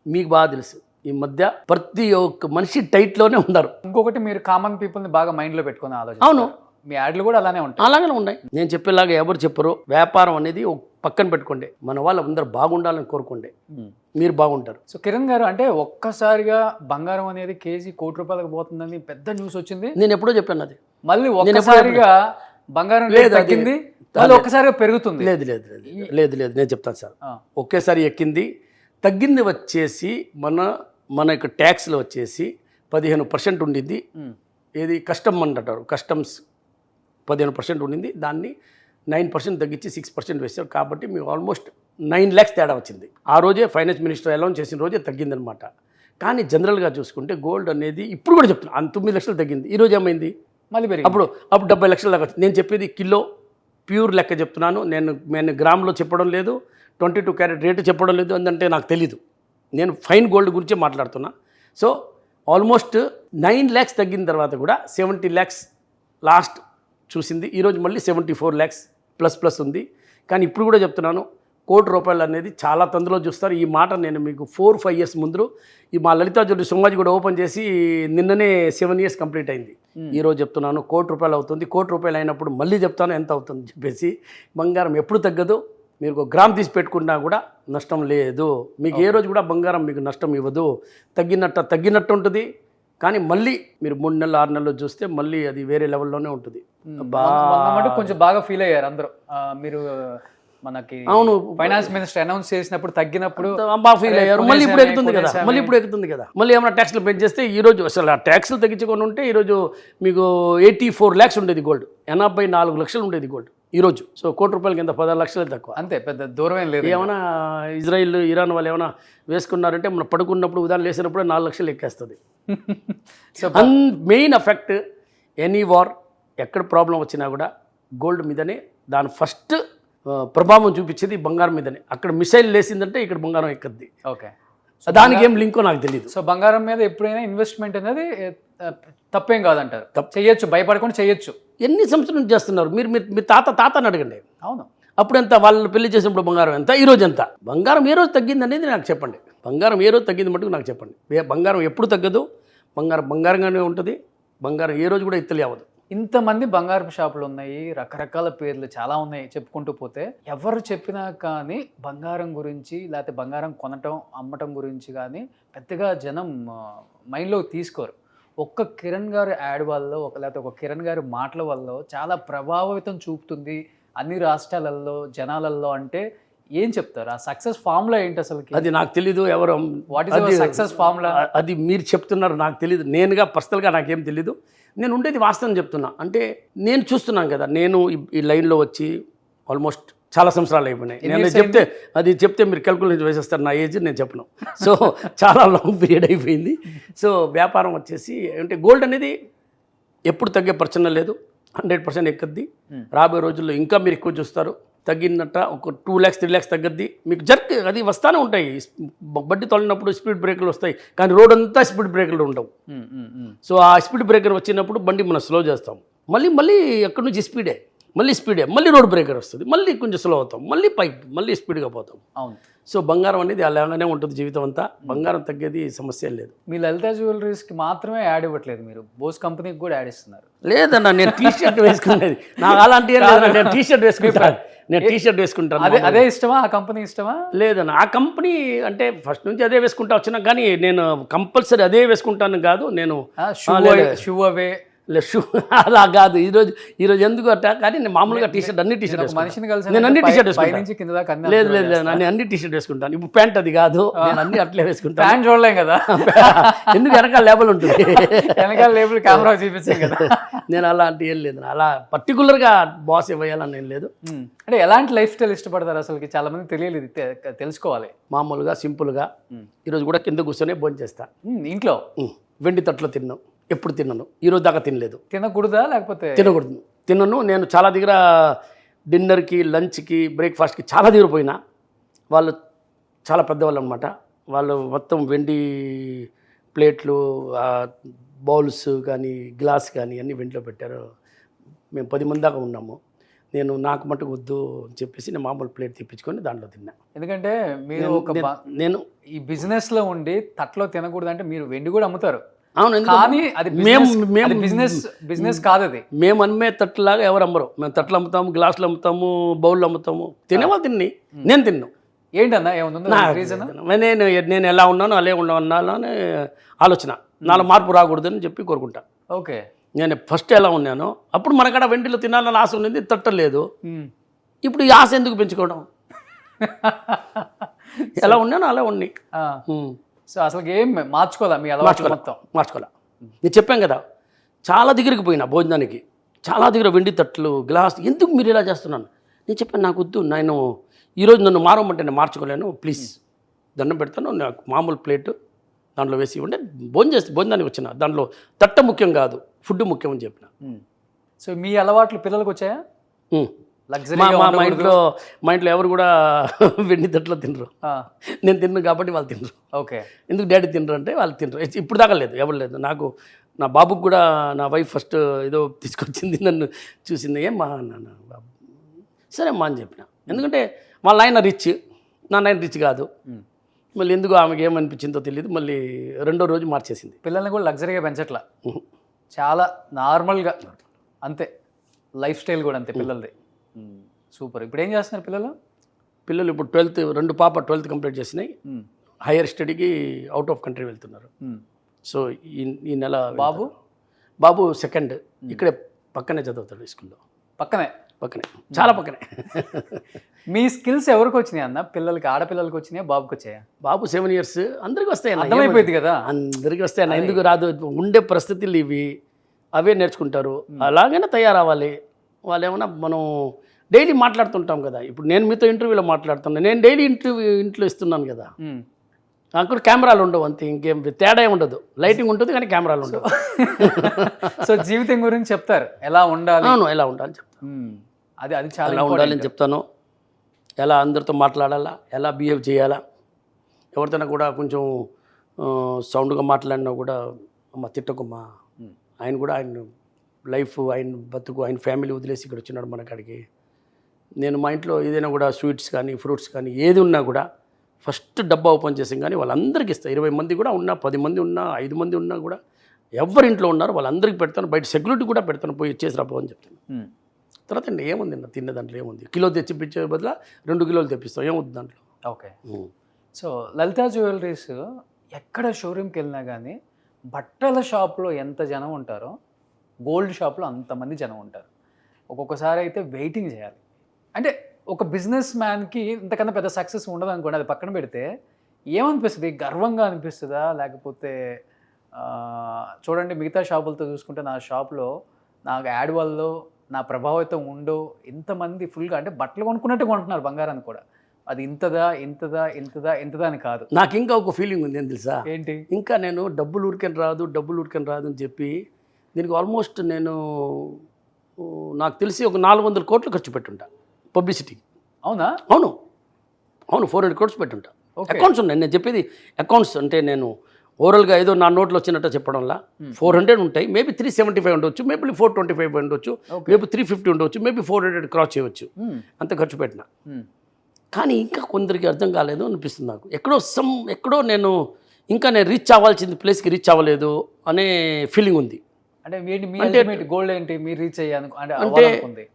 మీకు బాగా తెలుసు. ఈ మధ్య ప్రతి ఒక్క మనిషి టైట్లోనే ఉన్నారు. ఇంకొకటి, మీరు కామన్ పీపుల్ని బాగా మైండ్లో పెట్టుకుని ఆలోచన. అవును, మీ యాడ్లు కూడా అలానే ఉంటాయి. అలాగే ఉన్నాయి. నేను చెప్పేలాగా ఎవరు చెప్పరు. వ్యాపారం అనేది ఒక పక్కన పెట్టుకోండి, మన వాళ్ళు అందరూ బాగుండాలని కోరుకోండి, మీరు బాగుంటారు. సో కిరణ్ గారు, అంటే ఒక్కసారిగా బంగారం అనేది కేజీ ₹1,00,00,000 పోతుందని పెద్ద న్యూస్ వచ్చింది. నేను ఎప్పుడో చెప్పాను అది. మళ్ళీ ఒక్కసారిగా బంగారం రేట్ తగ్గింది, మళ్ళీ ఒక్కసారిగా పెరుగుతుంది. లేదు నేను చెప్తాను సార్. ఒకేసారి ఎక్కింది, తగ్గింది వచ్చేసి మన యొక్క ట్యాక్స్లో వచ్చేసి 15% ఉండింది. ఏది కస్టమ్ అంటారు, కస్టమ్స్ 15% ఉండింది. దాన్ని 9% తగ్గించి 6% వేశారు. కాబట్టి మీకు ఆల్మోస్ట్ 9 lakhs తేడా వచ్చింది. ఆ రోజే ఫైనాన్స్ మినిస్టర్ అనౌన్స్ చేసిన రోజే తగ్గిందనమాట. కానీ జనరల్గా చూసుకుంటే గోల్డ్ అనేది ఇప్పుడు కూడా చెప్తున్నాను 9 లక్షలు తగ్గింది. ఈరోజు ఏమైంది? మళ్ళీ పెరిగింది. అప్పుడు 70 లక్షల దాకా వచ్చింది. నేను చెప్పేది కిలో ప్యూర్ లెక్క చెప్తున్నాను. నేను గ్రామ్లో చెప్పడం లేదు, 22 క్యారెట్ రేటు చెప్పడం లేదు. ఎందుకంటే నాకు తెలీదు, నేను ఫైన్ గోల్డ్ గురించే మాట్లాడుతున్నా. సో ఆల్మోస్ట్ 9 lakhs తగ్గిన తర్వాత కూడా 70 lakhs లాస్ట్ చూసింది. ఈరోజు మళ్ళీ 74 lakhs ప్లస్ ఉంది. కానీ ఇప్పుడు కూడా చెప్తున్నాను, ₹1,00,00,000 అనేది చాలా తొందరలో చూస్తారు. ఈ మాట నేను మీకు 4-5 years ముందు ఈ మా లలితా జ్యువెలరీ సోమాజి కూడా ఓపెన్ చేసి నిన్ననే 7 years కంప్లీట్ అయింది. ఈరోజు చెప్తున్నాను ₹1,00,00,000 అవుతుంది. ₹1,00,00,000 అయినప్పుడు మళ్ళీ చెప్తాను ఎంత అవుతుంది చెప్పేసి. బంగారం ఎప్పుడు తగ్గదు. మీరు ఒక గ్రామ్ తీసి పెట్టుకున్నా కూడా నష్టం లేదు. మీకు ఏ రోజు కూడా బంగారం మీకు నష్టం ఇవ్వదు. తగ్గినట్టు ఉంటుంది. కానీ మళ్ళీ మీరు 3 నెలలు 6 నెలలు చూస్తే మళ్ళీ అది వేరే లెవెల్లోనే ఉంటుంది. కొంచెం బాగా ఫీల్ అయ్యారు అందరూ. మీరు మనకి అవును, ఫైనాన్స్ మినిస్టర్ అనౌన్స్ చేసినప్పుడు తగ్గినప్పుడు బాగా ఫీల్ అయ్యారు. మళ్ళీ ఇప్పుడు ఎక్కుతుంది కదా. మళ్ళీ ఏమైనా ట్యాక్స్లు పెంచేస్తే ఈరోజు అసలు ఆ ట్యాక్స్లు తగ్గించుకొని ఉంటే ఈరోజు మీకు 84 lakhs ఉండేది గోల్డ్, 84 లక్షలు ఉండేది గోల్డ్ ఈరోజు. సో ₹1,00,00,000 కింద 16 లక్షలే తక్కువ. అంతే, పెద్ద దూరం ఏం లేదు. ఏమైనా ఇజ్రాయిల్ ఇరాన్ వాళ్ళు ఏమైనా వేసుకున్నారంటే మనం పడుకున్నప్పుడు ఉదాహరణ లేసినప్పుడే 4 లక్షలు ఎక్కేస్తుంది. So main effect any war, ఎక్కడ ప్రాబ్లం వచ్చినా కూడా గోల్డ్ మీదనే దాని ఫస్ట్ ప్రభావం చూపించేది బంగారం మీదనే. అక్కడ మిసైల్ లేసిందంటే ఇక్కడ బంగారం ఎక్కద్ది. ఓకే, దానికి ఏం లింకో నాకు తెలియదు. సో బంగారం మీద ఎప్పుడైనా ఇన్వెస్ట్మెంట్ అనేది తప్పేం కాదంటారు. చేయొచ్చు, భయపడకుండా చేయొచ్చు. ఎన్ని సంవత్సరాల నుంచి చేస్తున్నారు మీరు? మీ తాతని అడగండి. అవును, అప్పుడు ఎంత, వాళ్ళు పెళ్లి చేసినప్పుడు బంగారం ఎంత, ఈరోజు ఎంత? బంగారం ఏ రోజు తగ్గింది అనేది నాకు చెప్పండి. బంగారం ఏ రోజు తగ్గింది మటుకు నాకు చెప్పండి. బంగారం ఎప్పుడు తగ్గదు. బంగారంగానే ఉంటుంది. బంగారం ఏ రోజు కూడా ఇత్తలి అవ్వదు. ఇంతమంది బంగారపు షాపులు ఉన్నాయి, రకరకాల పేర్లు చాలా ఉన్నాయి చెప్పుకుంటూ పోతే. ఎవరు చెప్పినా కానీ బంగారం గురించి, లేకపోతే బంగారం కొనటం అమ్మటం గురించి కానీ పెద్దగా జనం మైండ్లో తీసుకోరు. ఒక్క కిరణ్ గారు యాడ్ వల్ల, లేకపోతే ఒక కిరణ్ గారి మాటల వల్ల చాలా ప్రభావితం చూపుతుంది అన్ని రాష్ట్రాలలో జనాలలో. అంటే ఏం చెప్తారు? ఆ సక్సెస్ ఫార్ములా ఏంటి అసలు? అది నాకు తెలీదు. ఎవరు వాట్ ఈస్ సక్సెస్ ఫార్ములా? అది మీరు చెప్తున్నారు, నాకు తెలీదు. నేనుగా పర్సనల్గా నాకేం తెలీదు. నేను ఉండేది వాస్తవం చెప్తున్నా. అంటే నేను చూస్తున్నాను కదా, నేను ఈ లైన్లో వచ్చి ఆల్మోస్ట్ చాలా సంవత్సరాలు అయిపోయినాయి. నేను చెప్తే మీరు క్యాల్కులేషన్ వేసేస్తారు నా ఏజ్, నేను చెప్పను. సో చాలా లాంగ్ పీరియడ్ అయిపోయింది. సో వ్యాపారం వచ్చేసి అంటే గోల్డ్ అనేది ఎప్పుడు తగ్గే ప్రశ్న లేదు, 100% ఎక్కద్ది. రాబోయే రోజుల్లో ఇంకా మీరు ఎక్కువ చూస్తారు. తగ్గినట్ట ఒక 2 lakhs 3 lakhs తగ్గద్ది. మీకు అది వస్తూనే ఉంటాయి. బడ్డీ తొలినప్పుడు స్పీడ్ బ్రేకర్లు వస్తాయి, కానీ రోడ్ అంతా స్పీడ్ బ్రేకర్లు ఉండవు. సో ఆ స్పీడ్ బ్రేకర్ వచ్చినప్పుడు బండి మనం స్లో చేస్తాం. మళ్ళీ ఎక్కడి నుంచి స్పీడే, మళ్ళీ రోడ్ బ్రేకర్ వస్తుంది, మళ్ళీ కొంచెం స్లో అవుతాం, మళ్ళీ పైకి, మళ్ళీ స్పీడ్గా పోతాం. అవును. సో బంగారం అనేది అలాగానే ఉంటుంది జీవితం అంతా. బంగారం తగ్గేది సమస్య లేదు. మీ లలితా జ్యువెలరీస్కి మాత్రమే యాడ్ ఇవ్వట్లేదు, మీరు బోస్ కంపెనీకి కూడా యాడ్ ఇస్తున్నారు. లేదన్నా, నేను టీ-షర్ట్ వేసుకునేది. నాకు అలాంటి నేను టీ-షర్ట్ వేసుకుంటాను. అదే ఇష్టమా? ఆ కంపెనీ ఇష్టమా? లేదన్న, ఆ కంపెనీ అంటే ఫస్ట్ నుంచి అదే వేసుకుంటా వచ్చినా, కానీ నేను కంపల్సరీ అదే వేసుకుంటాను కాదు. నేను షూ అవే షూ అలా కాదు. ఈరోజు ఎందుకు అట్ట, కానీ నేను మామూలుగా టీషర్ట్ అన్ని టీషర్ట్ మనిషిని కలిసి నేను అన్ని టీషర్ట్ వేసుకుంటాను. లేదు నేను అన్ని టీషర్ట్ వేసుకుంటాను. ఇప్పుడు ప్యాంట్ అది కాదు, నేను అన్ని అట్లే వేసుకుంటాను. ప్యాంట్ చూడలేం కదా, ఎందుకు వెనకాల లేబుల్ ఉంటుంది, వెనకాల లేబుల్ కెమెరా చూపించాం కదా. నేను అలాంటి ఏం లేదు, అలా పర్టికులర్గా బాస్ ఇవ్వాలని ఏం లేదు. అంటే ఎలాంటి లైఫ్ స్టైల్ ఇష్టపడతారు అసలుకి? చాలా మంది తెలియలేదు, తెలుసుకోవాలి. మామూలుగా సింపుల్గా ఈరోజు కూడా కింద కూర్చొని భోజనం చేస్తా ఇంట్లో. వెండి తట్లో తిన్నాను, ఎప్పుడు తిన్నాను, ఈరోజు దాకా తినలేదు. తినకూడదా లేకపోతే తినకూడదు, తినను. నేను చాలా దగ్గర డిన్నర్కి, లంచ్కి, బ్రేక్ఫాస్ట్కి చాలా దగ్గర పోయినా. వాళ్ళు చాలా పెద్దవాళ్ళు అనమాట. వాళ్ళు మొత్తం వెండి ప్లేట్లు, బౌల్స్ కానీ గ్లాస్ కానీ అన్నీ వెండిలో పెట్టారు. మేము 10 మంది దాకా ఉన్నాము. నేను నాకు మటుకు వద్దు అని చెప్పేసి నేను మామూలు ప్లేట్ తెప్పించుకొని దాంట్లో తిన్నా. ఎందుకంటే మీరు నేను ఈ బిజినెస్ లో ఉండి తట్లో తినకూడదు అంటే మీరు వెండి కూడా అమ్ముతారు. అవును, కానీ అది బిజినెస్ కాదు. అది మేము అమ్మే తట్టులాగా ఎవరు అమ్మరు. మేము తట్లు అమ్ముతాము, గ్లాసులు అమ్ముతాము, బౌళ్ళు అమ్ముతాము. తినేవాళ్ళు తిని, నేను తిన్నాను. ఏంటన్నా ఏముంది రీజన్? నేను ఎలా ఉన్నానో అలా ఉన్నానని ఆలోచన. నాలో మార్పు రాకూడదని చెప్పి కోరుకుంటా. ఓకే, నేను ఫస్ట్ ఎలా ఉన్నానో అప్పుడు మనకాడ వెండిలో తినాలని ఆశ ఉన్నది, తట్టలేదు. ఇప్పుడు ఈ ఆశ ఎందుకు పెంచుకోవడం? ఎలా ఉన్నానో అలా ఉండి. సో అసలు ఏం మార్చుకోవాలా మీ అలవాటు మొత్తం? మార్చుకోవాలా. నేను చెప్పాను కదా, చాలా దగ్గరికి పోయినా భోజనానికి, చాలా దగ్గర వెండి తట్లు, గ్లాస్. ఎందుకు మీరు ఇలా చేస్తున్నాను? నేను చెప్పాను, నాకు వద్దు, నేను ఈరోజు నన్ను మారమంటే నేను మార్చుకోలేను, ప్లీజ్ దండం పెడతాను, నాకు మామూలు ప్లేట్ దాంట్లో వేసి ఉంటే భోజనానికి వచ్చిన. దాంట్లో తట్ట ముఖ్యం కాదు, ఫుడ్ ముఖ్యం అని చెప్పిన. సో మీ అలవాట్లు పిల్లలకు వచ్చాయా? మా ఇంట్లో ఎవరు కూడా వెండి తట్లో తినరు. నేను తిన్ను కాబట్టి వాళ్ళు తినరు. ఓకే, ఎందుకు డాడీ తినరు అంటే వాళ్ళు తినరు. ఇప్పుడు దాకా లేదు, ఎవరు లేదు. నాకు నా బాబుకి కూడా నా వైఫ్ ఫస్ట్ ఏదో తీసుకొచ్చింది, నన్ను చూసింది. ఏమ్మా నాన్న బాబు, సరే అమ్మా అని చెప్పిన. ఎందుకంటే వాళ్ళ ఆయన రిచ్, నా ఆయన రిచ్ కాదు. మళ్ళీ ఎందుకు ఆమెకి ఏమనిపించిందో తెలియదు, మళ్ళీ రెండో రోజు మార్చేసింది. పిల్లల్ని కూడా లగ్జరీగా పెంచట్లా, చాలా నార్మల్గా అంతే. లైఫ్ స్టైల్ కూడా అంతే పిల్లలది. సూపర్. ఇప్పుడు ఏం చేస్తున్నారు పిల్లలు? ఇప్పుడు 12th, 2 పాప 12th కంప్లీట్ చేసినాయి. హైయర్ స్టడీకి అవుట్ ఆఫ్ కంట్రీ వెళ్తున్నారు. సో ఈ నెల బాబు 2nd, ఇక్కడే పక్కనే చదువుతాడు స్కూల్లో. పక్కనే చాలా పక్కనే. మీ స్కిల్స్ ఎవరికి వచ్చినాయి అన్న? పిల్లలకి, ఆడపిల్లలకి వచ్చినాయా, బాబుకి వచ్చాయా? బాబు 7 years, అందరికీ వస్తాయి. అర్థమైపోయింది కదా, అందరికీ వస్తాయి అన్న. ఎందుకు రాదు? ఉండే పరిస్థితులు ఇవి, అవే నేర్చుకుంటారు. అలాగైనా తయారవ్వాలి. వాళ్ళు ఏమన్నా మనం డైలీ మాట్లాడుతుంటాం కదా. ఇప్పుడు నేను మీతో ఇంటర్వ్యూలో మాట్లాడుతున్నాను, నేను డైలీ ఇంట్లో ఇస్తున్నాను కదా. అక్కడ కెమెరాలు ఉండవు, అంతే. ఇంకేం తేడా ఉండదు. లైటింగ్ ఉంటుంది కానీ కెమెరాలు ఉండవు. సో జీవితం గురించి చెప్తారు, ఎలా ఉండాలి. అవును, ఎలా ఉండాలి చెప్తాను. అది చాలా ఎలా ఉండాలని చెప్తాను. ఎలా అందరితో మాట్లాడాలా, ఎలా బిహేవ్ చేయాలా. ఎవరితోనా కూడా కొంచెం సౌండ్గా మాట్లాడినా కూడా అమ్మ తిట్టకుమ్మా. ఆయన కూడా ఆయన లైఫ్, ఆయన బతుకు, ఆయన ఫ్యామిలీ వదిలేసి ఇక్కడ వచ్చినాడు మన కాడికి. నేను మా ఇంట్లో ఏదైనా కూడా స్వీట్స్ కానీ, ఫ్రూట్స్ కానీ ఏది ఉన్నా కూడా ఫస్ట్ డబ్బా ఓపెన్ చేసాం కానీ వాళ్ళందరికీ ఇస్తాను. 20 మంది కూడా ఉన్నా, 10 మంది ఉన్నా, 5 మంది ఉన్నా కూడా ఎవరి ఇంట్లో ఉన్నారు వాళ్ళందరికీ పెడతాను. బయట సెక్యూరిటీ కూడా పెడతాను, పోయి ఇచ్చేసి రాబో అని చెప్తాను. తర్వాత అండి ఏముంది అన్న, తిన్న దాంట్లో ఏముంది? కిలో తెచ్చిపించే బదులు 2 కిలోలు తెప్పిస్తాం, ఏముంది దాంట్లో? ఓకే. సో లలితా జ్యువెలరీస్ ఎక్కడ షోరూమ్కి వెళ్ళినా కానీ బట్టల షాప్లో ఎంత జనం ఉంటారో గోల్డ్ షాప్లో అంతమంది జనం ఉంటారు. ఒక్కొక్కసారి అయితే వెయిటింగ్ చేయాలి. అంటే ఒక బిజినెస్ మ్యాన్కి ఇంతకన్నా పెద్ద సక్సెస్ ఉండదు అనుకోండి, అది పక్కన పెడితే ఏమనిపిస్తుంది? గర్వంగా అనిపిస్తుందా? లేకపోతే చూడండి మిగతా షాపులతో చూసుకుంటే నా షాప్లో నాకు యాడ్ వల్ల నా ప్రభావితం ఉండో ఇంతమంది ఫుల్గా, అంటే బట్టలు కొనుక్కున్నట్టు కొంటున్నారు బంగారాన్ని కూడా. అది ఇంతదా ఇంతదా ఇంతదా ఇంతదా అని కాదు. నాకు ఇంకా ఒక ఫీలింగ్ ఉంది, ఏం తెలుసా? ఏంటి? ఇంకా నేను డబ్బులు ఊరికని రాదు అని చెప్పి దీనికి ఆల్మోస్ట్ నేను నాకు తెలిసి ఒక 400 కోట్లు ఖర్చు పెట్టుంటా పబ్లిసిటీ. అవునా? అవును 400 crores పెట్టుంటా. అకౌంట్స్ ఉన్నాయి, నేను చెప్పేది అకౌంట్స్. అంటే నేను ఓవరాల్గా ఏదో నా నోట్లో వచ్చినట్టు చెప్పడంలా 400 ఉంటాయి, మేబీ 375 ఉండొచ్చు, మేబీ 425 ఉండొచ్చు, మేబీ 350 ఉండొచ్చు, మేబీ 400 క్రాస్ చేయవచ్చు. అంత ఖర్చు పెట్టినా. కానీ ఇంకా కొందరికి అర్థం కాలేదు అనిపిస్తుంది నాకు. ఎక్కడో నేను రీచ్ అవ్వాల్సింది ప్లేస్కి రీచ్ అవ్వలేదు అనే ఫీలింగ్ ఉంది. అంటే గోల్డ్ ఏంటి మీరు రీచ్ అయ్యాను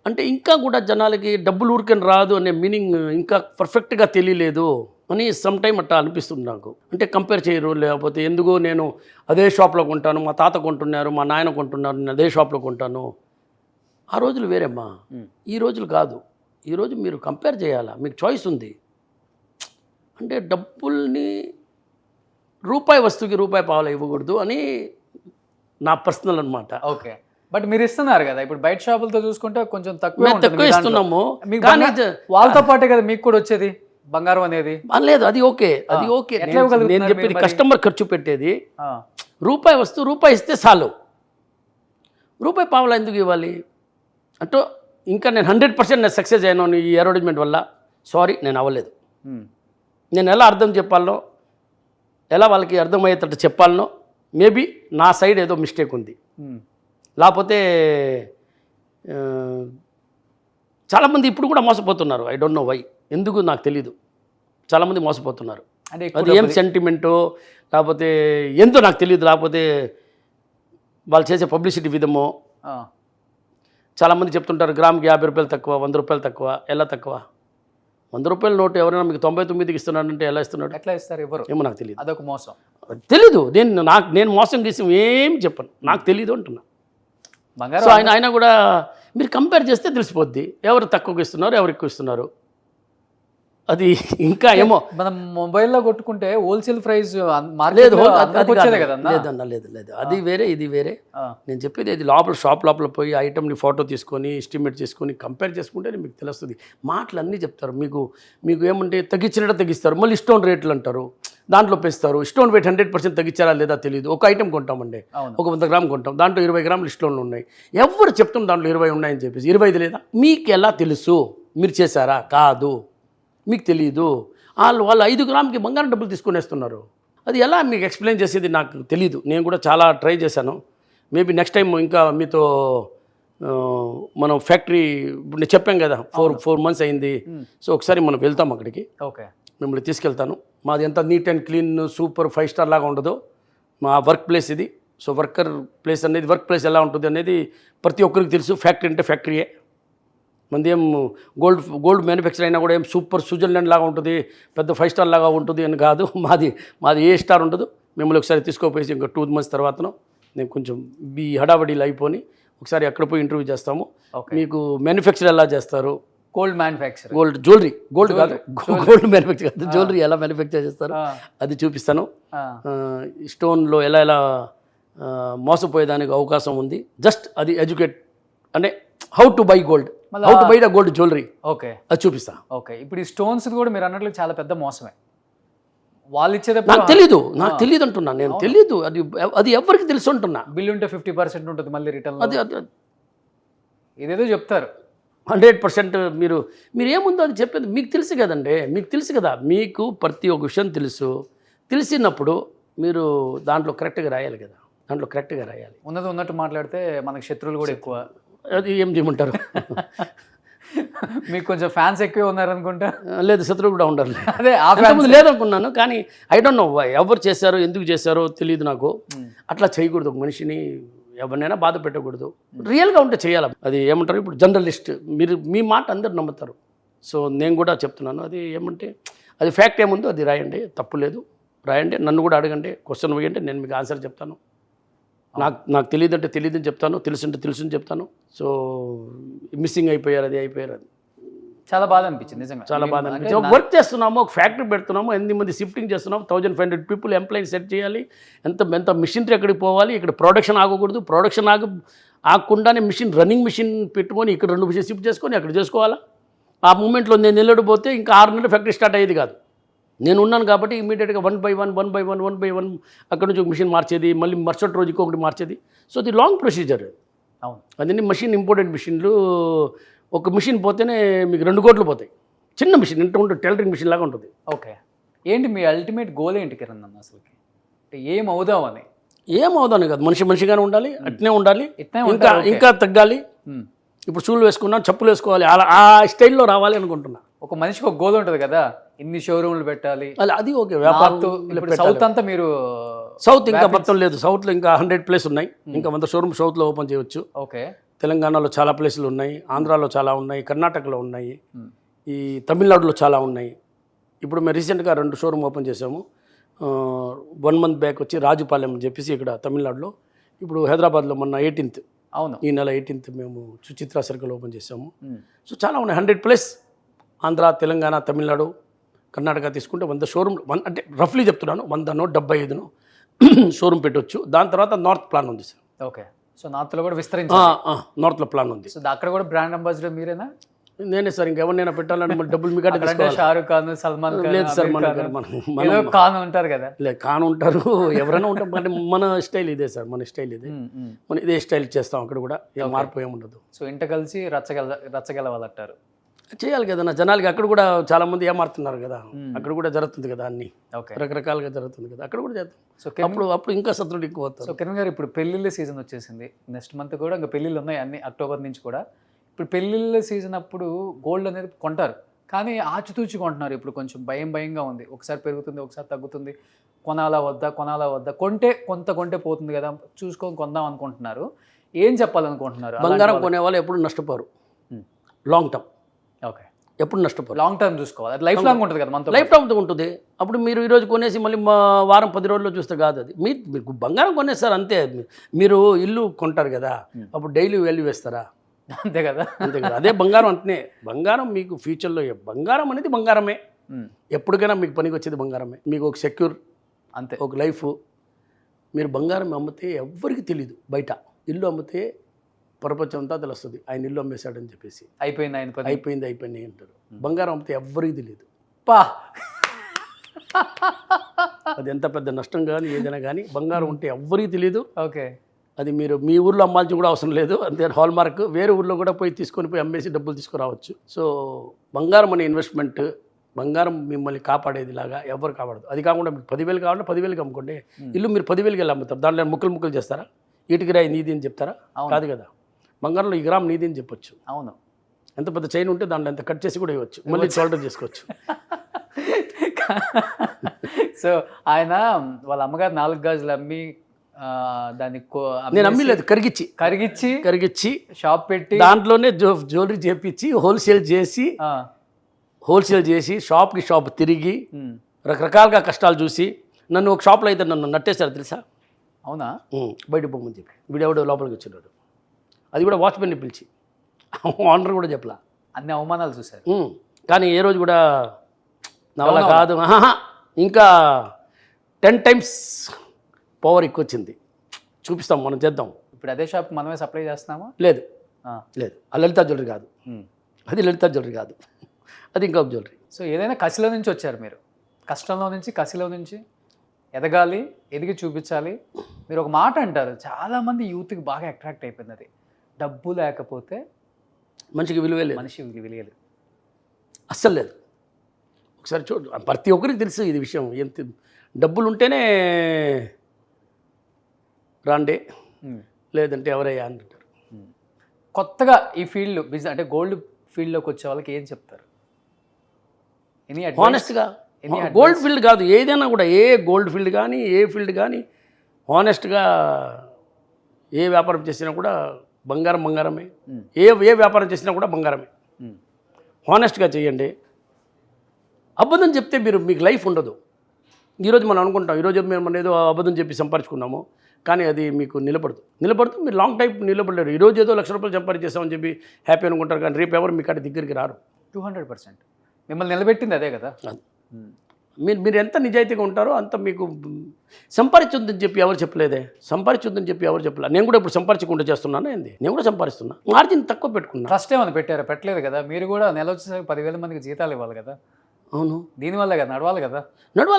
అంటే ఇంకా కూడా జనాలకి డబ్బులు ఊరికని రాదు అనే మీనింగ్ ఇంకా పర్ఫెక్ట్గా తెలియలేదు అని సమ్ టైం అట్లా అనిపిస్తుంది నాకు. అంటే కంపేర్ చేయరు, లేకపోతే ఎందుకో నేను అదే షాప్లో కొంటాను, మా తాత కొంటున్నారు, మా నాయన కొంటున్నారు, నేను అదే షాప్లో కొంటాను. ఆ రోజులు వేరేమ్మా, ఈ రోజులు కాదు. ఈరోజు మీరు కంపేర్ చేయాలా, మీకు చాయిస్ ఉంది. అంటే డబ్బుల్ని రూపాయి వస్తువుకి రూపాయి పావులు ఇవ్వకూడదు అని నా పర్సనల్ అనమాట. ఓకే, బట్ మీరు ఇస్తున్నారు కదా. ఇప్పుడు బయట షాపులతో చూసుకుంటే కొంచెం తక్కువ ఇస్తున్నాము, కానీ వాళ్ళతో పాటే కదా మీకు కూడా వచ్చేది బంగారం అనేది. లేదు, అది ఓకే. నేను చెప్పేది కస్టమర్ ఖర్చు పెట్టేది రూపాయి వస్తూ రూపాయి ఇస్తే చాలు, రూపాయి పావలా ఎందుకు ఇవ్వాలి అంటూ ఇంకా నేను 100% నేను సక్సెస్ అయ్యాను ఈ అడ్వర్టైజ్మెంట్ వల్ల. సారీ, నేను అవ్వలేదు. నేను ఎలా అర్థం చెప్పాలనో, ఎలా వాళ్ళకి అర్థమయ్యేటట్టు చెప్పాలనో మేబీ నా సైడ్ ఏదో మిస్టేక్ ఉంది. లేకపోతే చాలామంది ఇప్పుడు కూడా మోసపోతున్నారు. ఐ డోంట్ నో వై, ఎందుకు నాకు తెలీదు. చాలామంది మోసపోతున్నారు. అంటే అది ఏం సెంటిమెంటో లేకపోతే ఎంతో నాకు తెలియదు, లేకపోతే వాళ్ళు చేసే పబ్లిసిటీ విధమో. చాలామంది చెప్తుంటారు గ్రామ్కి 50 రూపాయలు తక్కువ, 100 రూపాయలు తక్కువ. ఎలా తక్కువ? 100 రూపాయల నోటు ఎవరైనా మీకు 99కి ఇస్తున్నాడంటే ఎలా ఇస్తున్నాడు? ఎట్లా ఇస్తారు? ఎవరు? ఏమో నాకు తెలియదు. అదొక మోసం. తెలీదు. నేను మోసం చేసి ఏం చెప్పను, నాకు తెలీదు అంటున్నా. బంగారం సో ఆయన కూడా మీరు కంపేర్ చేస్తే తెలిసిపోద్ది ఎవరు తక్కువకి ఇస్తున్నారు, ఎవరు ఎక్కువ ఇస్తున్నారు. అది ఇంకా ఏమో మనం మొబైల్లో కొట్టుకుంటే హోల్సేల్ ప్రైస్ లేదు, వచ్చేదే కదా. లేదన్నా, లేదు. అది వేరే, ఇది వేరే. నేను చెప్పేది అది లోపల షాప్ లోపల పోయి ఐటమ్ని ఫోటో తీసుకొని ఎస్టిమేట్ చేసుకొని కంపేర్ చేసుకుంటే మీకు తెలుస్తుంది. మాటలు అన్నీ చెప్తారు. మీకు ఏమంటే తగ్గించినట్టు తగ్గిస్తారు, మళ్ళీ స్టోన్ రేట్లు అంటారు, దాంట్లో పెంచుతారు. స్టోన్ వెయిట్ 100% తగ్గించారా లేదా తెలియదు. ఒక ఐటమ్ కొంటామండి, ఒక 100 గ్రాములు కొంటాం, దాంట్లో 20 గ్రాములు స్టోన్లు ఉన్నాయి. ఎవరు చెప్తాం దాంట్లో 20 ఉన్నాయని చెప్పేసి? 25 లేదా? మీకు ఎలా తెలుసు? మీరు చేశారా? కాదు, మీకు తెలియదు. వాళ్ళు 5 గ్రాములకి బంగారం డబ్బులు తీసుకునేస్తున్నారు. అది ఎలా మీకు ఎక్స్ప్లెయిన్ చేసేది నాకు తెలియదు. నేను కూడా చాలా ట్రై చేశాను. మేబీ నెక్స్ట్ టైం ఇంకా మీతో మనం ఫ్యాక్టరీ ఇప్పుడు నేను చెప్పాం కదా 4 మంత్స్ అయింది. సో ఒకసారి మనం వెళ్తాం అక్కడికి. ఓకే, మిమ్మల్ని తీసుకెళ్తాను. మాది ఎంత neat and clean super 5 star లాగా ఉండదో మా వర్క్ ప్లేస్ ఇది. సో వర్క్ ప్లేస్ ఎలా ఉంటుంది అనేది ప్రతి ఒక్కరికి తెలుసు. ఫ్యాక్టరీ అంటే ఫ్యాక్టరీయే. మంది ఏం గోల్డ్ మ్యానుఫ్యాక్చర్ అయినా కూడా ఏం సూపర్ స్విట్జర్లాండ్ లాగా ఉంటుంది, పెద్ద 5 స్టార్ లాగా ఉంటుంది అని కాదు. మాది ఏ స్టార్ ఉండదు. మిమ్మల్ని ఒకసారి తీసుకోపోయేసి ఇంకా 2 మంత్స్ తర్వాతను నేను కొంచెం ఈ హడావడీలు అయిపోయి ఒకసారి అక్కడ పోయి ఇంటర్వ్యూ చేస్తాము. మీకు మ్యానుఫ్యాక్చర్ ఎలా చేస్తారు? గోల్డ్ మ్యానుఫ్యాక్చర్, జ్యువెలరీ, గోల్డ్ కాదు, గోల్డ్ మ్యానుఫ్యాక్చర్ కాదు, జ్యువెలరీ ఎలా మ్యానుఫ్యాక్చర్ చేస్తారు అది చూపిస్తాను. స్టోన్లో ఎలా మోసపోయేదానికి అవకాశం ఉంది. జస్ట్ అది ఎడ్యుకేట్ అంటే how to buy gold, how to buy the gold jewellery. Okay, అది చూపిస్తా. ఓకే, ఇప్పుడు ఈ స్టోన్స్ కూడా మీరు అన్నట్లు చాలా పెద్ద మోసమే. వాళ్ళు ఇచ్చేది నాకు తెలియదు అంటున్నా. నేను తెలియదు, అది ఎవరికి తెలుసు అంటున్నా. బిల్ ఉంటే 50% ఉంటుంది మళ్ళీ రిటర్న్. అది ఇదేదో చెప్తారు. 100% మీరు ఏముందో అది చెప్పేది మీకు తెలుసు కదండి. మీకు తెలుసు కదా, మీకు ప్రతి ఒక్క విషయం తెలుసు. తెలిసినప్పుడు మీరు దాంట్లో కరెక్ట్గా రాయాలి కదా, దాంట్లో కరెక్ట్గా రాయాలి. ఉన్నట్టు మాట్లాడితే మనకు శత్రువులు కూడా ఎక్కువ. అది ఏం చేయమంటారు? మీకు కొంచెం ఫ్యాన్స్ ఎక్కువ ఉన్నారనుకుంటా. లేదు, శత్రువు కూడా ఉండరు. అదే లేదనుకున్నాను, కానీ ఐ డోంట్ నో ఎవరు చేశారో ఎందుకు చేశారో తెలియదు నాకు. అట్లా చేయకూడదు, మనిషిని ఎవరినైనా బాధ పెట్టకూడదు. రియల్గా ఉంటే చేయాలి. అది ఏమంటారు ఇప్పుడు జర్నలిస్ట్, మీ మాట అందరు నమ్ముతారు. సో నేను కూడా చెప్తున్నాను, అది ఏమంటే అది ఫ్యాక్ట్ ఏముందో అది రాయండి, తప్పు లేదు, రాయండి. నన్ను కూడా అడగండి, క్వశ్చన్ వేయండి, నేను మీకు ఆన్సర్ చెప్తాను. నాకు తెలియదంటే తెలియదని చెప్తాను, తెలుసుంటే తెలుసుని చెప్తాను. సో మిస్సింగ్ అయిపోయారు, అది అయిపోయారు. అది చాలా బాధ అనిపించింది, నిజంగా చాలా బాధ అనిపించింది. వర్క్ చేస్తున్నాము, ఒక ఫ్యాక్టరీ పెడుతున్నాము, 8 మంది షిఫ్టింగ్ చేస్తున్నాము, 1500 పీపుల్ ఎంప్లాయీని సెట్ చేయాలి. ఎంత మిషనరీ ఎక్కడికి పోవాలి, ఇక్కడ ప్రొడక్షన్ ఆగకూడదు, ప్రొడక్షన్ ఆగకుండానే రన్నింగ్ మిషన్ పెట్టుకొని ఇక్కడ 2 మిషన్ షిఫ్ట్ చేసుకొని అక్కడ చేసుకోవాలా. ఆ మూమెంట్లో నేను నిలబడిపోతే ఇంకా 6 నెలలు ఫ్యాక్టరీ స్టార్ట్ అయ్యేది కాదు. నేను ఉన్నాను కాబట్టి ఇమీడియట్గా 1 by 1 అక్కడ నుంచి ఒక మిషన్ మార్చేది, మళ్ళీ మరుసటి రోజు ఇంకొకటి మార్చేది. సో ఇది లాంగ్ ప్రొసీజర్. అవును, అదన్నీ ఇంపార్టెంట్ మిషన్లు. ఒక మిషన్ పోతేనే మీకు 2 కోట్లు పోతాయి. చిన్న మిషన్ ఇంత ఉంటుంది, టైలరింగ్ మిషన్ లాగా ఉంటుంది. ఓకే, ఏంటి మీ అల్టిమేట్ గోల్ ఏంటి కిరణ్ అన్న? అసలుకి ఏం అవుదామని? కాదు, మనిషిగానే ఉండాలి, అట్నే ఉండాలి, ఇంకా తగ్గాలి. ఇప్పుడు షూలు వేసుకున్నాను, చెప్పులు వేసుకోవాలి, ఆ స్టైల్లో రావాలి అనుకుంటున్నా. ఒక మనిషికి ఒక గోల్ ఉంటుంది కదా, ఇన్ని షోరూమ్లు పెట్టాలి, అది ఓకే. వ్యాపారం సౌత్ అంతా మీరు సౌత్ ఇంకా మొత్తం లేదు, సౌత్లో ఇంకా 100 ప్లేస్ ఉన్నాయి, ఇంకా 100 షోరూమ్ సౌత్లో ఓపెన్ చేయవచ్చు. ఓకే, తెలంగాణలో చాలా ప్లేసులు ఉన్నాయి, ఆంధ్రాలో చాలా ఉన్నాయి, కర్ణాటకలో ఉన్నాయి, ఈ తమిళనాడులో చాలా ఉన్నాయి. ఇప్పుడు మేము రీసెంట్గా 2 షోరూమ్ ఓపెన్ చేసాము. 1 month బ్యాక్ వచ్చి రాజుపాలెం అని చెప్పేసి ఇక్కడ తమిళనాడులో. ఇప్పుడు హైదరాబాద్లో మొన్న 18th, అవును, ఈ నెల 18th మేము సుచిత్ర సర్కిల్ ఓపెన్ చేసాము. సో చాలా ఉన్నాయి, 100+ ఆంధ్ర, తెలంగాణ, తమిళనాడు, కర్ణాటక తీసుకుంటే 100 షోరూమ్లు, అంటే రఫ్లీ చెప్తున్నాను, 100-75 షోరూమ్ పెట్టవచ్చు. దాని తర్వాత నార్త్ ప్లాన్ ఉంది సార్. ఓకే, సో నార్త్లో కూడా విస్తరించాలి. నార్త్లో ప్లాన్ ఉంది. సో అక్కడ కూడా బ్రాండ్ అంబాసిడర్ మీరేనా? నేనే సార్ ఇంకెవరినైనా పెట్టాలని మళ్ళీ డబ్బులు మీ కాడ అంటే తీసుకోవాలి. షారుఖ్ ఖాన్, సల్మాన్ ఖాన్, లేదు సార్, ఆమిర్ మన ఖాన్, ఏదో ఖాన్ ఉంటారు కదా. లేదు కాను ఉంటారు, ఎవరైనా ఉంటాం. అంటే మన స్టైల్ ఇదే సార్, మన స్టైల్ ఇదే, మన ఇదే స్టైల్ చేస్తాం. అక్కడ కూడా ఏం మార్పు ఏముండదు. సో ఇంట కలిసి రచ్చగలవాలంటారు. చేయాలి కదా నా జనాలకి. అక్కడ కూడా చాలా మంది ఏమారుతున్నారు కదా, అక్కడ కూడా జరుగుతుంది కదా, అన్ని ఓకే. రకరకాలుగా జరుగుతుంది కదా, అక్కడ కూడా చేద్దాం. సో అప్పుడు ఇంకా సత్రుడు ఎక్కువ అవుతారు. సో కిరణ్ గారు, ఇప్పుడు పెళ్ళిళ్ళ సీజన్ వచ్చేసింది. నెక్స్ట్ మంత్ కూడా ఇంకా పెళ్ళిళ్ళు ఉన్నాయి అన్ని, అక్టోబర్ నుంచి కూడా. ఇప్పుడు పెళ్ళిళ్ళ సీజన్ అప్పుడు గోల్డ్ అనేది కొంటారు, కానీ ఆచితూచి కొంటున్నారు. ఇప్పుడు కొంచెం భయంగా ఉంది. ఒకసారి పెరుగుతుంది, ఒకసారి తగ్గుతుంది. కొనాలా వద్దా, కొంటే పోతుంది కదా, చూసుకొని కొందాం అనుకుంటున్నారు. ఏం చెప్పాలనుకుంటున్నారు? బంగారం కొనే వాళ్ళు ఎప్పుడు నష్టపోరు, లాంగ్ టర్మ్. ఓకే, ఎప్పుడు నష్టపోరు. లాంగ్ టర్మ్ చూసుకోవాలి. అది లైఫ్ లాంగ్ ఉంటుంది కదా, మనతో లైఫ్ టైం ఉంటుంది. అప్పుడు మీరు ఈరోజు కొనేసి మళ్ళీ వారం 10 రోజుల్లో చూస్తే కాదు అది. మీకు బంగారం కొనేస్తారు అంతే. మీరు ఇల్లు కొంటారు కదా, అప్పుడు డైలీ వాల్యూ వేస్తారా? అంతే కదా. అదే బంగారం అంటేనే. బంగారం మీకు ఫ్యూచర్లో బంగారం అనేది బంగారమే, ఎప్పటికైనా మీకు పనికి వచ్చేది బంగారమే. మీకు ఒక సెక్యూర్ అంతే, ఒక లైఫ్. మీరు బంగారం అమ్మితే ఎవ్వరికి తెలియదు. బయట ఇల్లు అమ్మితే ప్రపంచం అంతా తెలుస్తుంది, ఆయన ఇల్లు అమ్మేశాడని చెప్పేసి. అయిపోయింది అంటారు. బంగారం అమ్మితే ఎవ్వరికి తెలియదు. అది ఎంత పెద్ద నష్టం కానీ ఏదైనా కానీ బంగారం ఉంటే ఎవ్వరికి తెలియదు. ఓకే, అది మీరు మీ ఊర్లో అమ్మాల్సిన కూడా అవసరం లేదు. అంతే, హాల్ మార్క్ వేరే ఊర్లో కూడా పోయి అమ్మేసి డబ్బులు తీసుకురావచ్చు. సో బంగారం అనే ఇన్వెస్ట్మెంట్, బంగారం మిమ్మల్ని కాపాడేది లాగా ఎవరు కాపాడదు. అది కాకుండా మీకు 10,000 కావాలంటే 10,000కి అమ్ముకోండి. ఇల్లు మీరు 10,000కి వెళ్ళి అమ్ముతారు. దాంట్లో ముక్కలు చేస్తారా? ఈటికి రాయి నీది అని చెప్తారా? కాదు కదా. బంగారంలో ఈ గ్రామ్ నీది అని చెప్పొచ్చు. అవును. ఎంత పెద్ద చైన్ ఉంటే దాంట్లో ఎంత కట్ చేసి కూడా ఇవ్వచ్చు, మళ్ళీ షోల్డర్ చేసుకోవచ్చు. సో ఆయన వాళ్ళ అమ్మగారు 4 గాజులు అమ్మి దాన్ని నేను అమ్మిలేదు, కరిగిచ్చి షాప్ పెట్టి దాంట్లోనే జ్యువెలరీ చేపించి హోల్సేల్ చేసి షాప్ తిరిగి రకరకాలుగా కష్టాలు చూసి నన్ను ఒక షాప్లో అయితే నన్ను నట్టేశారు తెలుసా? అవునా? బయట పోమని చెప్పి వీడెవడో లోపలికి వచ్చినాడు. అది కూడా వాచ్మెన్ని పిలిచి, ఓనర్ కూడా చెప్పలా. అన్ని అవమానాలు చూశారు. కానీ ఏ రోజు కూడా నా వల్ల కాదు, ఇంకా 10 times పవర్ ఎక్కువ వచ్చింది, చూపిస్తాం, మనం చేద్దాం. ఇప్పుడు అదే షాప్ మనమే సప్లై చేస్తున్నామా? లేదు. ఆ లలిత జ్యువెలరీ కాదు, అది లలిత జ్యువెలరీ కాదు, అది ఇంకొక జ్యువెలరీ. సో ఏదైనా కసిలో నుంచి వచ్చారు మీరు, కష్టంలో నుంచి కసిలో నుంచి ఎదగాలి, ఎదిగి చూపించాలి. మీరు ఒక మాట అంటారు, చాలామంది యూత్కి బాగా అట్రాక్ట్ అయిపోయింది, అది డబ్బు లేకపోతే మనిషికి విలువే లేదు. మనిషికి విలువలేదు, అస్సలు లేదు. ఒకసారి చూడు, ప్రతి ఒక్కరికి తెలుసు ఇది విషయం. ఎంత డబ్బులు ఉంటేనే రాండే, లేదంటే ఎవరయ్యా అంటుంటారు. కొత్తగా ఈ ఫీల్డ్ బిజినెస్ అంటే గోల్డ్ ఫీల్డ్లోకి వచ్చే వాళ్ళకి ఏం చెప్తారు? హానెస్ట్గా, గోల్డ్ ఫీల్డ్ కాదు ఏదైనా కూడా, ఏ గోల్డ్ ఫీల్డ్ కానీ ఏ ఫీల్డ్ కానీ హానెస్ట్గా ఏ వ్యాపారం చేసినా కూడా బంగారమే. ఏ వ్యాపారం చేసినా కూడా బంగారమే. హానెస్ట్గా చేయండి. అబద్ధం చెప్తే మీకు లైఫ్ ఉండదు. ఈరోజు మనం అనుకుంటాం, ఈరోజు మనం ఏదో అబద్ధం చెప్పి సంపాదించుకున్నాము, కానీ అది మీకు నిలబడదు. మీరు లాంగ్ టైం నిలబడలేరు. ఈరోజు ఏదో ₹1,00,000 సంపాదించేస్తామని చెప్పి హ్యాపీ అనుకుంటారు, కానీ రేపు ఎవరు మీ కాడ దగ్గరికి రారు. 200% మిమ్మల్ని నిలబెట్టింది అదే కదా. మీరు ఎంత నిజాయితీగా ఉంటారో అంత మీకు సంపాదించొద్దని చెప్పి ఎవరు చెప్పలేదే. నేను కూడా ఇప్పుడు సంపాదించకుండా చేస్తున్నాను ఏంది, నేను కూడా సంపాదిస్తున్నా, మార్జిన్ తక్కువ పెట్టుకున్నా. ట్రస్ట్ ఏమైనా పెట్టలేదు కదా మీరు కూడా? నెల వచ్చేసరికి 10,000 మందికి జీతాలు ఇవ్వాలి కదా. అవును, దీనివల్ల కదా నడవాలి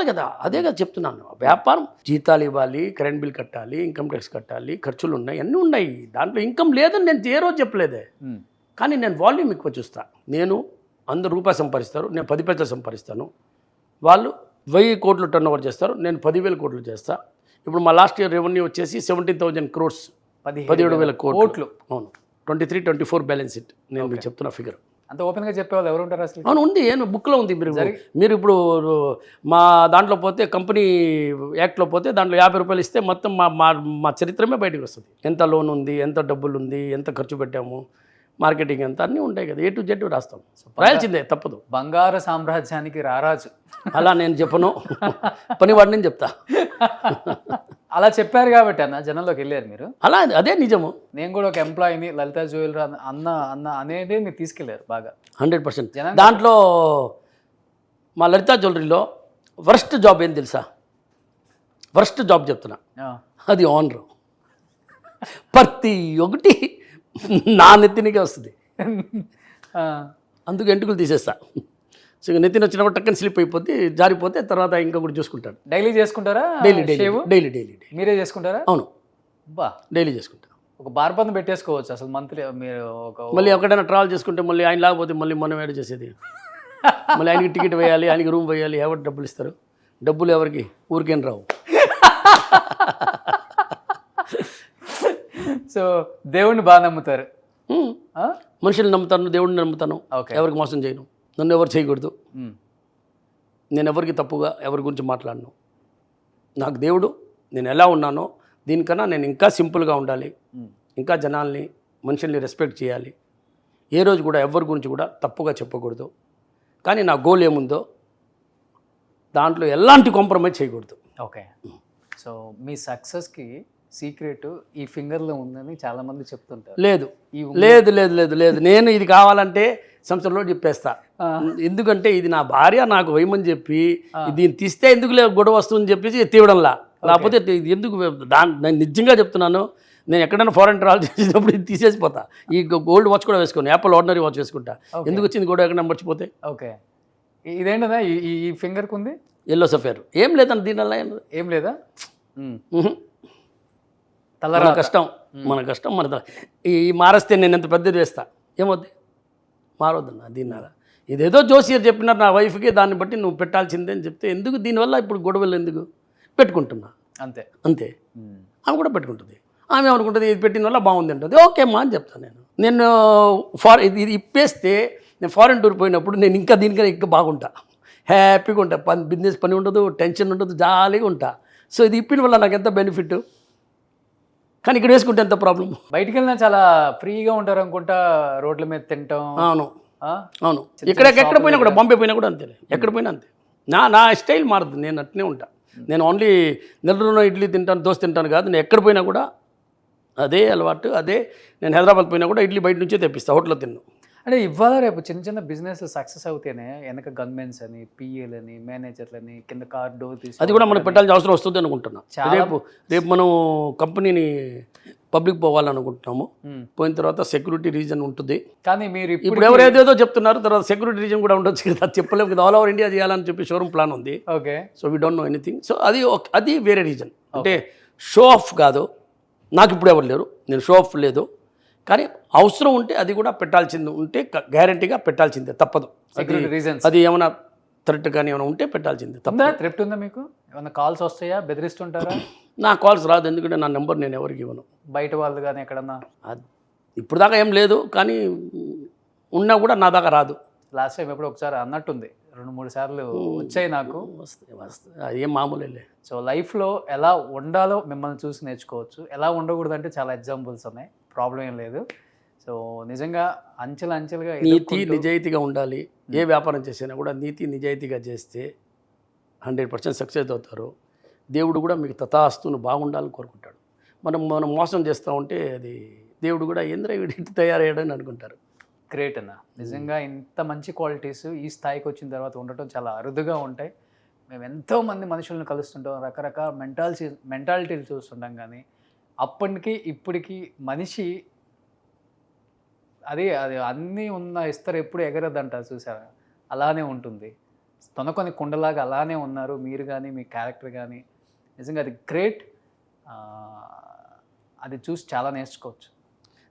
కదా. అదే కదా చెప్తున్నాను. వ్యాపారం జీతాలు ఇవ్వాలి, కరెంట్ బిల్ కట్టాలి, ఇన్కమ్ ట్యాక్స్ కట్టాలి, ఖర్చులు ఉన్నాయి, అన్నీ ఉన్నాయి. దాంట్లో ఇన్కమ్ లేదని నేను ఏ రోజు చెప్పలేదే. కానీ నేను వాల్యూమ్ ఎక్కువ చూస్తా. నేను ₹100 సంపాదిస్తారు, నేను 10 పైసలు సంపాదిస్తాను. వాళ్ళు 1000 కోట్లు టర్న్ ఓవర్ చేస్తారు, నేను 10,000 కోట్లు చేస్తా. ఇప్పుడు మా లాస్ట్ ఇయర్ రెవెన్యూ వచ్చేసి 17,000 crores, 17,000 కోట్లు. అవును, 23-24 బ్యాలెన్స్ షీట్. నేను మీకు చెప్తున్న ఫిగర్. అంత ఓపెన్గా చెప్పేవాళ్ళు ఎవరు ఉంటారు అసలు? అవును, ఉంది, బుక్లో ఉంది. మీరు ఇప్పుడు మా దాంట్లో పోతే, కంపెనీ యాక్ట్లో పోతే దాంట్లో ₹50 ఇస్తే మొత్తం మా చరిత్రమే బయటకు వస్తుంది. ఎంత లోన్ ఉంది, ఎంత డబ్బులు ఉంది, ఎంత ఖర్చు పెట్టాము, మార్కెటింగ్ ఎంత, అన్నీ ఉంటాయి కదా. A to Z రాస్తాం, రాయాల్సిందే, తప్పదు. బంగారు సామ్రాజ్యానికి రారాజు అలా నేను చెప్పను, పనివాడిని నేను చెప్తా. అలా చెప్పారు కాబట్టి అన్న జనంలోకి వెళ్ళారు మీరు. అలా అదే నిజము. నేను కూడా ఒక ఎంప్లాయీని, లలిత జ్యువెలరీ అన్న అనేది మీరు తీసుకెళ్లారు బాగా. 100%. దాంట్లో మా లలిత జ్యువెలరీలో వర్స్ట్ జాబ్ ఏం తెలుసా? వర్స్ట్ జాబ్ చెప్తున్నా, అది ఓనర్. ప్రతి ఒక్కటి నా నెత్తినికే వస్తుంది. అందుకు ఎంటుకలు తీసేస్తా. సో ఇక నెత్తిన వచ్చినప్పుడు టక్కని స్లిప్ అయిపోతే జారిపోతే తర్వాత ఇంకొకటి చూసుకుంటాడు. డైలీ చేసుకుంటారా? డైలీ షేవ్ డైలీ మీరే చేసుకుంటారా? అవును, బా, డైలీ చేసుకుంటా. ఒక బార్బంద్ పెట్టేసుకోవచ్చు అసలు మంత్లీ మీరు. ఒక మళ్ళీ ఎక్కడైనా ట్రావెల్ చేసుకుంటే మళ్ళీ ఆయన లేకపోతే మళ్ళీ మనం ఏడ చేసేది. మళ్ళీ ఆయనకి టికెట్ వేయాలి, ఆయనకి రూమ్ వేయాలి. ఎవరు డబ్బులు ఇస్తారు? డబ్బులు ఎవరికి? ఊరికేం రావు. సో దేవుణ్ణి బాగా నమ్ముతారు. ఆ? మనుషుల్ని నమ్ముతాను, దేవుడిని నమ్ముతాను. ఓకే. ఎవరికి మోసం చేయను, నన్ను ఎవరు చేయకూడదు. నేను ఎవరికి తప్పుగా ఎవరి గురించి మాట్లాడను. నాకు దేవుడు నేను ఎలా ఉన్నానో దీనికన్నా నేను ఇంకా సింపుల్గా ఉండాలి, ఇంకా జనాల్ని మనుషుల్ని రెస్పెక్ట్ చేయాలి. ఏ రోజు కూడా ఎవరి గురించి కూడా తప్పుగా చెప్పకూడదు. కానీ నా గోల్ ఏముందో దాంట్లో ఎలాంటి కాంప్రమైజ్ చేయకూడదు. ఓకే. సో మీ సక్సెస్కి సీక్రెట్ ఈ ఫింగర్లో ఉందని చాలా మంది చెప్తుంటారు. లేదు ఈ లేదు లేదు లేదు లేదు నేను ఇది కావాలంటే సంవత్సరంలో చెప్పేస్తా. ఎందుకంటే ఇది నా భార్య నాకు వేయమని చెప్పి దీన్ని తీస్తే ఎందుకు గొడవ వస్తుందని చెప్పేసి తీయడంలా. లేకపోతే ఇది ఎందుకు నేను నిజంగా చెప్తున్నాను. నేను ఎక్కడైనా ఫారెన్ ట్రావెల్ చేసినప్పుడు ఇది తీసేసిపోతా. ఈ గోల్డ్ వాచ్ కూడా వేసుకోను, యాపిల్ ఆర్డినరీ వాచ్ వేసుకుంటా. ఎందుకు వచ్చింది గొడవ ఎక్కడ మర్చిపోతే. ఓకే. ఇదేంటదా ఈ ఫింగర్కి ఉంది ఎల్లో సఫేర్? ఏం లేదండి దీనివల్ల ఏం లేదా? మన కష్టం మన ఈ మారేస్తే నేను ఎంత పెద్దది వేస్తా, ఏమవుద్ది? మారొద్దన్నా దీనివల్ల. ఇదేదో జోసియర్ చెప్పినారు నా వైఫ్కి, దాన్ని బట్టి నువ్వు పెట్టాల్సిందే అని చెప్తే ఎందుకు దీనివల్ల ఇప్పుడు గొడవలు ఎందుకు? పెట్టుకుంటున్నా అంతే. ఆమె కూడా పెట్టుకుంటుంది. ఆమె అనుకుంటుంది ఇది పెట్టిన వల్ల బాగుంది అంటుంది. ఓకే అమ్మా అని చెప్తాను నేను. ఇది ఇప్పేస్తే నేను ఫారెన్ టూర్ పోయినప్పుడు నేను ఇంకా దీనికన్నా ఇంకా బాగుంటా, హ్యాపీగా ఉంటా. బిజినెస్ పని ఉండదు, టెన్షన్ ఉండదు, జాలీగా ఉంటా. సో ఇది ఇప్పిన వల్ల నాకు ఎంత బెనిఫిట్. కానీ ఇక్కడ వేసుకుంటే ఎంత ప్రాబ్లం. బయటికి వెళ్ళినా చాలా ఫ్రీగా ఉంటారు అనుకుంటా, రోడ్ల మీద తింటాం. అవును అవును. ఎక్కడ పోయినా కూడా, బాంబే పోయినా కూడా అంతే, ఎక్కడ పోయినా అంతే. నా స్టైల్ మారదు, నేను అట్నే ఉంటా. నేను ఓన్లీ నెల్లూరులో ఇడ్లీ తింటాను, దోశ తింటాను కాదు. నేను ఎక్కడ పోయినా కూడా అదే అలవాటు. అదే నేను హైదరాబాద్ పోయినా కూడా ఇడ్లీ బయట నుంచే తెప్పిస్తా, హోటల్లో తిన్నాను. అంటే ఇవాళ రేపు చిన్న చిన్న బిజినెస్ సక్సెస్ అవుతేనే వెనక గన్మెన్స్ అని, పిఏలని, మేనేజర్లని, కింద కార్ డోర్ తీసి అది కూడా మనం పెట్టాల్సిన అవసరం వస్తుంది అనుకుంటున్నా. రేపు మనం కంపెనీని పబ్లిక్ పోవాలనుకుంటున్నాము. పోయిన తర్వాత సెక్యూరిటీ రీజన్ ఉంటుంది. కానీ మీరు ఇప్పుడు ఎవరేదేదో చెప్తున్నారు, తర్వాత సెక్యూరిటీ రీజన్ కూడా ఉండొచ్చు కదా, చెప్పలేము కదా. ఆల్ ఓవర్ ఇండియా చేయాలని చెప్పి షోరూమ్ ప్లాన్ ఉంది. Okay. So we don't know anything. So అది వేరే రీజన్. అంటే షో ఆఫ్ కాదు, నాకు ఇప్పుడు ఎవరు లేరు, నేను షో ఆఫ్ లేదు. కానీ అవసరం ఉంటే అది కూడా పెట్టాల్సింది ఉంటే గ్యారంటీగా పెట్టాల్సిందే, తప్పదు. అది ఏమైనా థ్రెట్ కానీ ఏమైనా ఉంటే పెట్టాల్సిందే, తప్పదు. థ్రెట్ ఉందా మీకు? ఏమైనా కాల్స్ వస్తాయా? బెదిరిస్తుంటారా? నా కాల్స్ రాదు, ఎందుకంటే నా నెంబర్ నేను ఎవరికి ఇవ్వను. బయట వాళ్ళు కానీ ఎక్కడన్నా? ఇప్పుడు దాకా ఏం లేదు, కానీ ఉన్నా కూడా నా దాకా రాదు. లాస్ట్ టైం ఎప్పుడు ఒకసారి అన్నట్టుంది, 2-3 సార్లు వచ్చాయి నాకు. వస్తాయి, అది ఏం మామూలే. సో లైఫ్లో ఎలా ఉండాలో మిమ్మల్ని చూసి నేర్చుకోవచ్చు. ఎలా ఉండకూడదు అంటే చాలా ఎగ్జాంపుల్స్ ఉన్నాయి, ప్రాబ్లం ఏం లేదు. సో నిజంగా అంచెలుగా నీతి నిజాయితీగా ఉండాలి. ఏ వ్యాపారం చేసినా కూడా నీతి నిజాయితీగా చేస్తే 100% సక్సెస్ అవుతారు. దేవుడు కూడా మీకు తథాస్తును బాగుండాలని కోరుకుంటాడు. మనం మోసం చేస్తూ ఉంటే అది దేవుడు కూడా ఏంద్ర వీడి తయారయ్యాడని అనుకుంటారు. గ్రేట్ అన్న, నిజంగా ఇంత మంచి క్వాలిటీస్ ఈ స్థాయికి వచ్చిన తర్వాత ఉండటం చాలా అరుదుగా ఉంటాయి. మేము ఎంతోమంది మనుషులను కలుస్తుంటాం, రకరకాల మెంటాలిటీలు చూస్తుంటాం. కానీ అప్పటికి ఇప్పటికి మనిషి అది అన్నీ ఉన్న ఇస్తారు ఎప్పుడు ఎగరద్దంటారు చూసారా, అలానే ఉంటుంది. తొనకొని కుండలాగా అలానే ఉన్నారు మీరు కానీ మీ క్యారెక్టర్ కానీ. నిజంగా అది గ్రేట్. అది చూసి చాలా నేర్చుకోవచ్చు.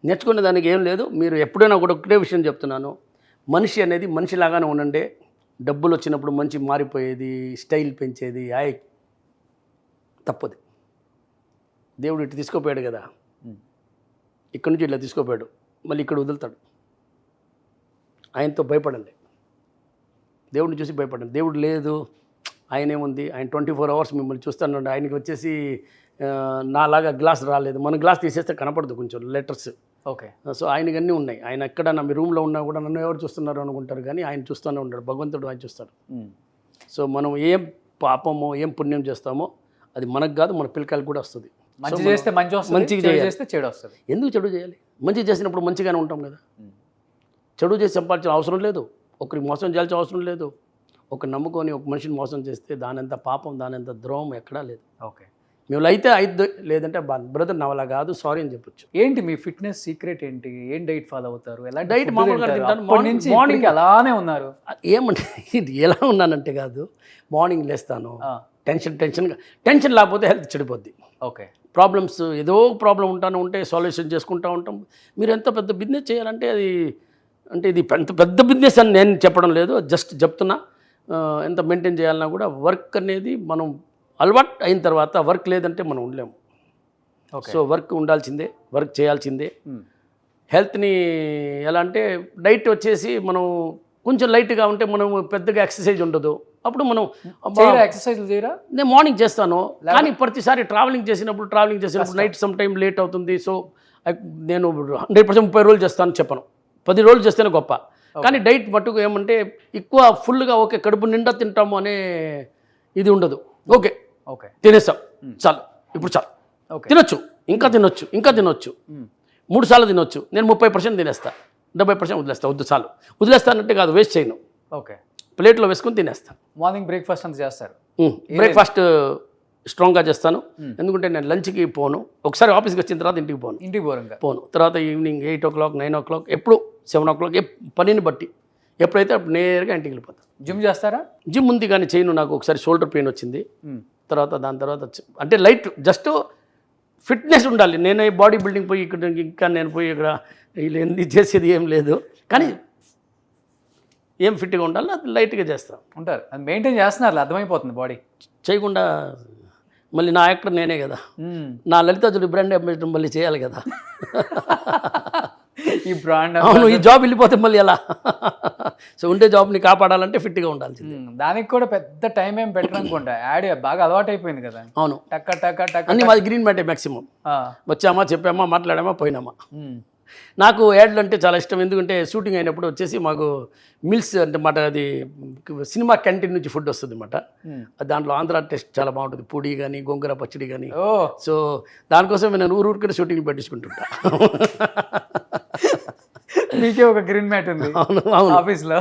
నేర్చుకునే దానికి ఏం లేదు. మీరు ఎప్పుడైనా కూడా ఒకటే విషయం చెప్తున్నాను, మనిషి అనేది మనిషిలాగానే ఉండండి. డబ్బులు వచ్చినప్పుడు మంచి మారిపోయేది, స్టైల్ పెంచేది తప్పదు. దేవుడు ఇటు తీసుకోపోయాడు కదా, ఇక్కడి నుంచి ఇట్లా తీసుకోపోయాడు, మళ్ళీ ఇక్కడ వదులుతాడు. ఆయనతో భయపడండి, దేవుడిని చూసి భయపడండి. దేవుడు లేదు, ఆయన ఏముంది, ఆయన 24 hours మిమ్మల్ని చూస్తాడు. ఆయనకి వచ్చేసి నాలాగా గ్లాస్ రాలేదు, మన గ్లాస్ తీసేస్తే కనపడదు కొంచెం లెటర్స్. ఓకే. సో ఆయనకి అన్నీ ఉన్నాయి. ఆయన ఎక్కడన్నా మీ రూమ్లో ఉన్నా కూడా నన్ను ఎవరు చూస్తున్నారు అనుకుంటారు, కానీ ఆయన చూస్తూనే ఉంటాడు. భగవంతుడు ఆయన చూస్తాడు. సో మనం ఏం పాపమో ఏం పుణ్యం చేస్తామో అది మనకు కాదు, మన పిల్లకాయలకు కూడా వస్తుంది. మంచి చేస్తే మంచి వస్తుంది, మంచిగా చేస్తే చెడు వస్తుంది. ఎందుకు చెడు చేయాలి? మంచి చేసినప్పుడు మంచిగానే ఉంటాం కదా. చెడు చేసి సంపాదించిన అవసరం లేదు, ఒకరికి మోసం చేయాల్సిన అవసరం లేదు. ఒక నమ్ముకొని ఒక మనిషిని మోసం చేస్తే దానంత పాపం, దానంత ద్రోహం ఎక్కడా లేదు. ఓకే. మేము అయితే అయితే లేదంటే బ్రదర్ నా వల్ల కాదు సారీ అని చెప్పొచ్చు. ఏంటి మీ ఫిట్నెస్ సీక్రెట్ ఏంటి? ఏం డైట్ ఫాలో అవుతారు? ఎలా డైట్ మామూలుగా తింటాను. మార్నింగ్ అలానే ఉన్నారు? ఏమంటే ఇది ఎలా ఉన్నానంటే కాదు, మార్నింగ్ లేస్తాను, టెన్షన్ లేకపోతే హెల్త్ చెడిపోద్ది. ఓకే. ప్రాబ్లమ్స్ ఏదో ప్రాబ్లం ఉంటే సాల్యూషన్ చేసుకుంటూ ఉంటాం. మీరు ఎంత పెద్ద బిజినెస్ చేయాలంటే అది అంటే ఇది ఎంత పెద్ద బిజినెస్ అని నేను చెప్పడం లేదు, జస్ట్ చెప్తున్నా. ఎంత మెయింటైన్ చేయాలన్నా కూడా వర్క్ అనేది మనం అలవాటు అయిన తర్వాత వర్క్ లేదంటే మనం ఉండలేము. సో వర్క్ ఉండాల్సిందే, వర్క్ చేయాల్సిందే. హెల్త్ని ఎలా అంటే డైట్ వచ్చేసి మనం కొంచెం లైట్గా ఉంటే మనం పెద్దగా ఎక్సర్సైజ్ ఉండదు. అప్పుడు మనం ఎక్సర్సైజ్ చేయరా? నేను మార్నింగ్ చేస్తాను, కానీ ప్రతిసారి ట్రావెలింగ్ చేసినప్పుడు నైట్ సమ్ టైం లేట్ అవుతుంది. సో నేను 100% 30 రోజులు చేస్తాను చెప్పను, 10 రోజులు చేస్తేనే గొప్ప. కానీ డైట్ మట్టుకు ఏమంటే ఎక్కువ ఫుల్గా ఓకే కడుపు నిండా తింటాము అనే ఇది ఉండదు. ఓకే ఓకే తినేస్తాం చాలు, ఇప్పుడు చాలు, తినొచ్చు, ఇంకా తినొచ్చు 3 సార్లు తినొచ్చు. నేను 30% తినేస్తా, 70% వదిలేస్తా. వద్దు చాలు, వదిలేస్తానంటే కాదు, వేస్ట్ చేయను. ఓకే. ప్లేట్లో వేసుకొని తినేస్తాను. మార్నింగ్ బ్రేక్ఫాస్ట్ అంత చేస్తారు? బ్రేక్ఫాస్ట్ స్ట్రాంగ్గా చేస్తాను, ఎందుకంటే నేను లంచ్కి పోను. ఒకసారి ఆఫీస్కి వచ్చిన తర్వాత ఇంటికి పోను. తర్వాత ఈవినింగ్ 8 o'clock 9 o'clock ఎప్పుడు 7 o'clock పనిని బట్టి ఎప్పుడైతే అప్పుడు నేరుగా ఇంటికి వెళ్ళిపోతాను. జిమ్ చేస్తారా? జిమ్ ఉంది కానీ చేయను. నాకు ఒకసారి షోల్డర్ పెయిన్ వచ్చింది. తర్వాత దాని తర్వాత అంటే లైట్ జస్ట్ ఫిట్నెస్ ఉండాలి. నేనే బాడీ బిల్డింగ్ పోయి ఇంకా నేను పోయి ఇక్కడ వీళ్ళు ఎందుకు చేసేది ఏం లేదు, కానీ ఏం ఫిట్గా ఉండాలి అది లైట్గా చేస్తాను. ఉంటారు, అది మెయింటైన్ చేస్తున్నారు, అర్థమైపోతుంది. బాడీ చేయకుండా మళ్ళీ నా యాక్టర్ నేనే కదా, నా లలితా జ్యువెలరీ బ్రాండ్ అంబాసిడర్ మళ్ళీ చేయాలి కదా. ఈ బ్రాండ్ అవును, ఈ జాబ్ వెళ్ళిపోతే మళ్ళీ ఎలా? సో ఉండే జాబ్ని కాపాడాలంటే ఫిట్గా ఉండాలి. దానికి కూడా పెద్ద టైం ఏం పెట్టరు అనుకుంటా, యాడ్ బాగా అలవాటు అయిపోయింది కదా. అవును, టక్క టక్క టక్క అన్ని మాది గ్రీన్ మ్యాటే మ్యాక్సిమం. వచ్చామా, చెప్పామా, మాట్లాడామా, పోయినామా. నాకు యాడ్లు అంటే చాలా ఇష్టం, ఎందుకంటే షూటింగ్ అయినప్పుడు వచ్చేసి మాకు మిల్స్ అంటే మాట అది సినిమా క్యాంటీన్ నుంచి ఫుడ్ వస్తుంది అన్నమాట. దాంట్లో ఆంధ్ర టేస్ట్ చాలా బాగుంటుంది, పూడి కానీ గోంగూర పచ్చడి కానీ. సో దానికోసం నేను ఊరికే షూటింగ్ పెట్టించుకుంటుంటా. మీకే ఒక గ్రీన్ మ్యాట్ ఉంది ఆఫీస్లో?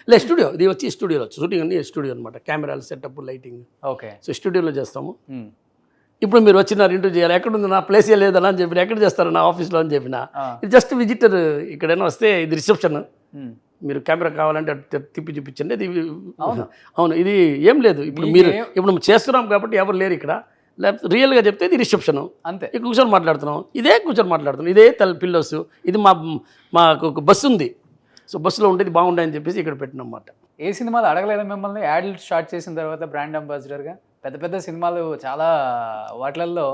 లేదు, స్టూడియో, ఇది వచ్చి స్టూడియోలో షూటింగ్ ఉంది. స్టూడియో అనమాట, కెమెరాలు సెటప్ లైటింగ్. ఓకే. సో స్టూడియోలో చేస్తాము. ఇప్పుడు మీరు వచ్చినారు ఇంటర్వ్యూ చేయాలి, ఎక్కడుంది నా ప్లేసే లేదని అని చెప్పిన, ఎక్కడ చేస్తారు నా ఆఫీస్లో అని చెప్పిన. ఇది జస్ట్ విజిటర్, ఇక్కడైనా వస్తే ఇది రిసెప్షన్, మీరు కెమెరా కావాలంటే తిప్పి చూపించండి. ఇది అవును, ఇది ఏం లేదు. ఇప్పుడు మేము చేస్తున్నాం కాబట్టి ఎవరు లేరు ఇక్కడ. లేకపోతే రియల్గా చెప్తే ఇది రిసెప్షన్ అంతే. ఇక్కడ కూర్చొని మాట్లాడుతున్నాం, ఇదే పిల్లోస్. ఇది మాకు ఒక బస్సు ఉంది, సో బస్సులో ఉండేది బాగుండాయని చెప్పేసి ఇక్కడ పెట్టినమాట. ఏ సినిమాలు అడగలేదా మిమ్మల్ని యాడ్లు స్టార్ట్ చేసిన తర్వాత బ్రాండ్ అంబాసిడర్గా? పెద్ద పెద్ద సినిమాలు చాలా వాటిల్లో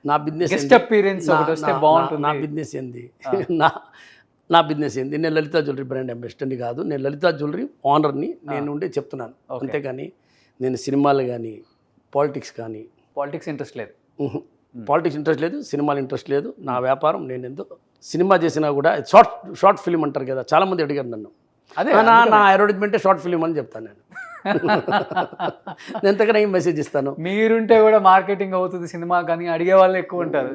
నా బిజినెస్ గెస్ట్ అపీరెన్స్ ఒకటి వస్తే బాగుంటుంది. నా బిజినెస్ ఏంది? నా బిజినెస్ ఏంది? నేను లలితా జ్యువెలరీ బ్రాండ్ అంబాసిడర్ని కాదు, నేను లలితా జ్యువెలరీ ఓనర్ని నేను ఉండే చెప్తున్నాను. అంతేగాని నేను సినిమాలు కానీ పాలిటిక్స్ కానీ. పాలిటిక్స్ ఇంట్రెస్ట్ లేదు? పాలిటిక్స్ ఇంట్రెస్ట్ లేదు, సినిమాలు ఇంట్రెస్ట్ లేదు. నా వ్యాపారం, నేను ఎందుకు సినిమా చేసినా కూడా షార్ట్ ఫిలిం అంటారు కదా, చాలామంది అడిగారు నన్ను. అదే నా అడ్వర్టైజ్మెంటే షార్ట్ ఫిలిం అని చెప్తాను నేను. నేను ఎంతకన్నా ఏం మెసేజ్ ఇస్తాను. మీరుంటే కూడా మార్కెటింగ్ అవుతుంది సినిమా, కానీ అడిగే వాళ్ళు ఎక్కువ ఉంటారు.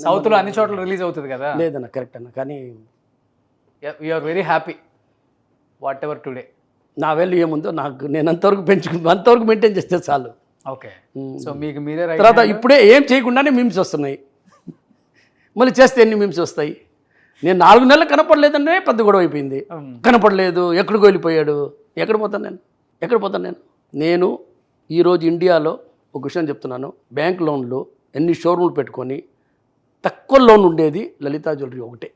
సౌత్లో అన్ని చోట్ల రిలీజ్ అవుతుంది కదా. లేదన్న, కరెక్ట్ అన్న, కానీ you're very happy whatever today. నా వాల్యూ ఏముందో నాకు నేను అంతవరకు మెయింటైన్ చేస్తే చాలు. ఓకే. సో మీకు మీరే తర్వాత ఇప్పుడే ఏం చేయకుండానే మీమ్స్ వస్తున్నాయి, మళ్ళీ చేస్తే ఎన్ని మీమ్స్ వస్తాయి. నేను 4 నెలలు కనపడలేదనే పెద్ద గొడవ అయిపోయింది. కనపడలేదు, ఎక్కడికి వెళ్ళిపోయాడు, ఎక్కడ పోతాను నేను ఈరోజు ఇండియాలో ఒక విషయం చెప్తున్నాను. బ్యాంక్ లోన్లు ఎన్ని షోరూమ్లు పెట్టుకొని తక్కువ లోన్ ఉండేది లలితా జ్యువెలరీ ఒకటే.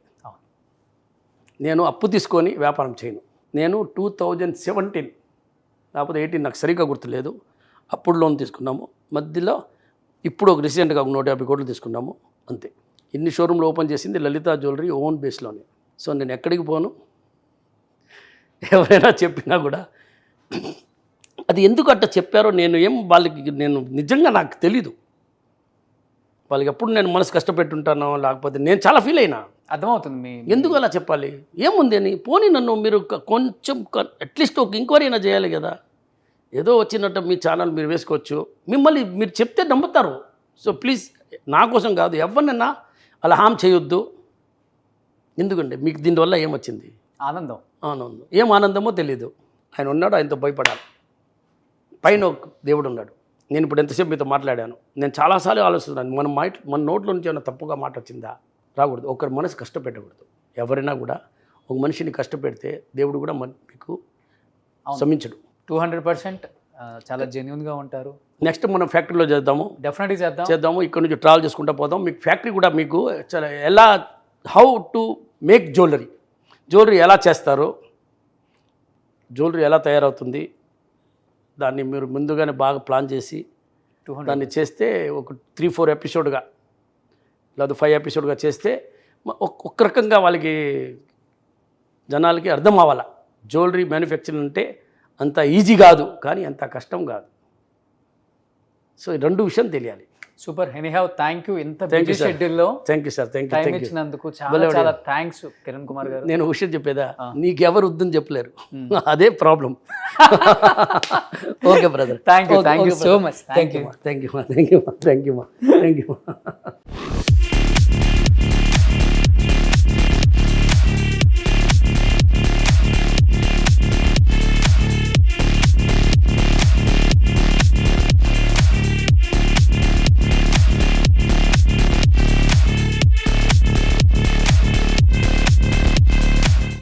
నేను అప్పు తీసుకొని వ్యాపారం చేయను. నేను 2017 లేకపోతే 18 నాకు సరిగ్గా గుర్తులేదు, అప్పుడు లోన్ తీసుకున్నాము. మధ్యలో ఇప్పుడు ఒక రీసెంట్గా ఒక 150 కోట్లు తీసుకున్నాము, అంతే. ఇన్ని షోరూమ్లు ఓపెన్ చేసింది లలితా జ్యువెలరీ ఓన్ బేస్లోనే. సో నేను ఎక్కడికి పోను, ఎవరైనా చెప్పినా కూడా అది ఎందుకు అట్లా చెప్పారో నేను నిజంగా నాకు తెలీదు. వాళ్ళకి ఎప్పుడు నేను మనసు కష్టపెట్టుంటానో లేకపోతే నేను చాలా ఫీల్ అయినా. అర్థమవుతుంది ఎందుకు అలా చెప్పాలి, ఏముంది అని. పోనీ నన్ను మీరు కొంచెం అట్లీస్ట్ ఒక ఎంక్వైరీ అయినా చేయాలి కదా. ఏదో వచ్చినట్టు మీ ఛానల్ మీరు వేసుకోవచ్చు, మిమ్మల్ని మీరు చెప్తే నమ్ముతారు. సో ప్లీజ్ నా కోసం కాదు, ఎవరినైనా అలా హామ్ చేయొద్దు. ఎందుకంటే మీకు దీనివల్ల ఏమొచ్చింది? ఆనందం. ఏం ఆనందమో తెలీదు. ఆయన ఉన్నాడు, ఆయనతో భయపడాలి. పైన ఒక దేవుడు ఉన్నాడు, నేను ఇప్పుడు ఎంతసేపు మీతో మాట్లాడాను, నేను చాలాసార్లు ఆలోచిస్తున్నాను, మన నోట్లో నుంచి ఏమైనా తప్పుగా మాట వచ్చిందా, రాకూడదు. ఒకరి మనసు కష్టపెట్టకూడదు. ఎవరైనా కూడా ఒక మనిషిని కష్టపెడితే దేవుడు కూడా మీకు క్షమించడు. 200% చాలా జెన్యున్గా ఉంటారు. నెక్స్ట్ మనం ఫ్యాక్టరీలో డెఫినెట్గా చేద్దాము. ఇక్కడ నుంచి ట్రావెల్ చేసుకుంటూ పోదాం. మీకు ఫ్యాక్టరీ కూడా మీకు చాలా ఎలా హౌ టు మేక్ జ్యువెలరీ ఎలా చేస్తారో, జ్యువెలరీ ఎలా తయారవుతుంది, దాన్ని మీరు ముందుగానే బాగా ప్లాన్ చేసి 200 దాన్ని చేస్తే ఒక 3-4 ఎపిసోడ్గా లేదా 5 ఎపిసోడ్గా చేస్తే ఒక్క రకంగా వాళ్ళకి జనాలకి అర్థం అవ్వాలి. జ్యువెలరీ మ్యానుఫ్యాక్చరింగ్ అంటే అంత ఈజీ కాదు, కానీ అంత కష్టం కాదు. సో ఈ 2 విషయం తెలియాలి. సూపర్. Anyhow thank you. ఇంత బిజీ షెడ్యూల్లో thank you sir. Thank time you ఇచ్చినందుకు చాలా థ్యాంక్స్ కిరణ్ కుమార్ గారు. నేను విషయం చెప్పేదా, నీకెవరు వద్దని చెప్పలేరు, అదే problem. Okay brother, thank you so much. Thank you.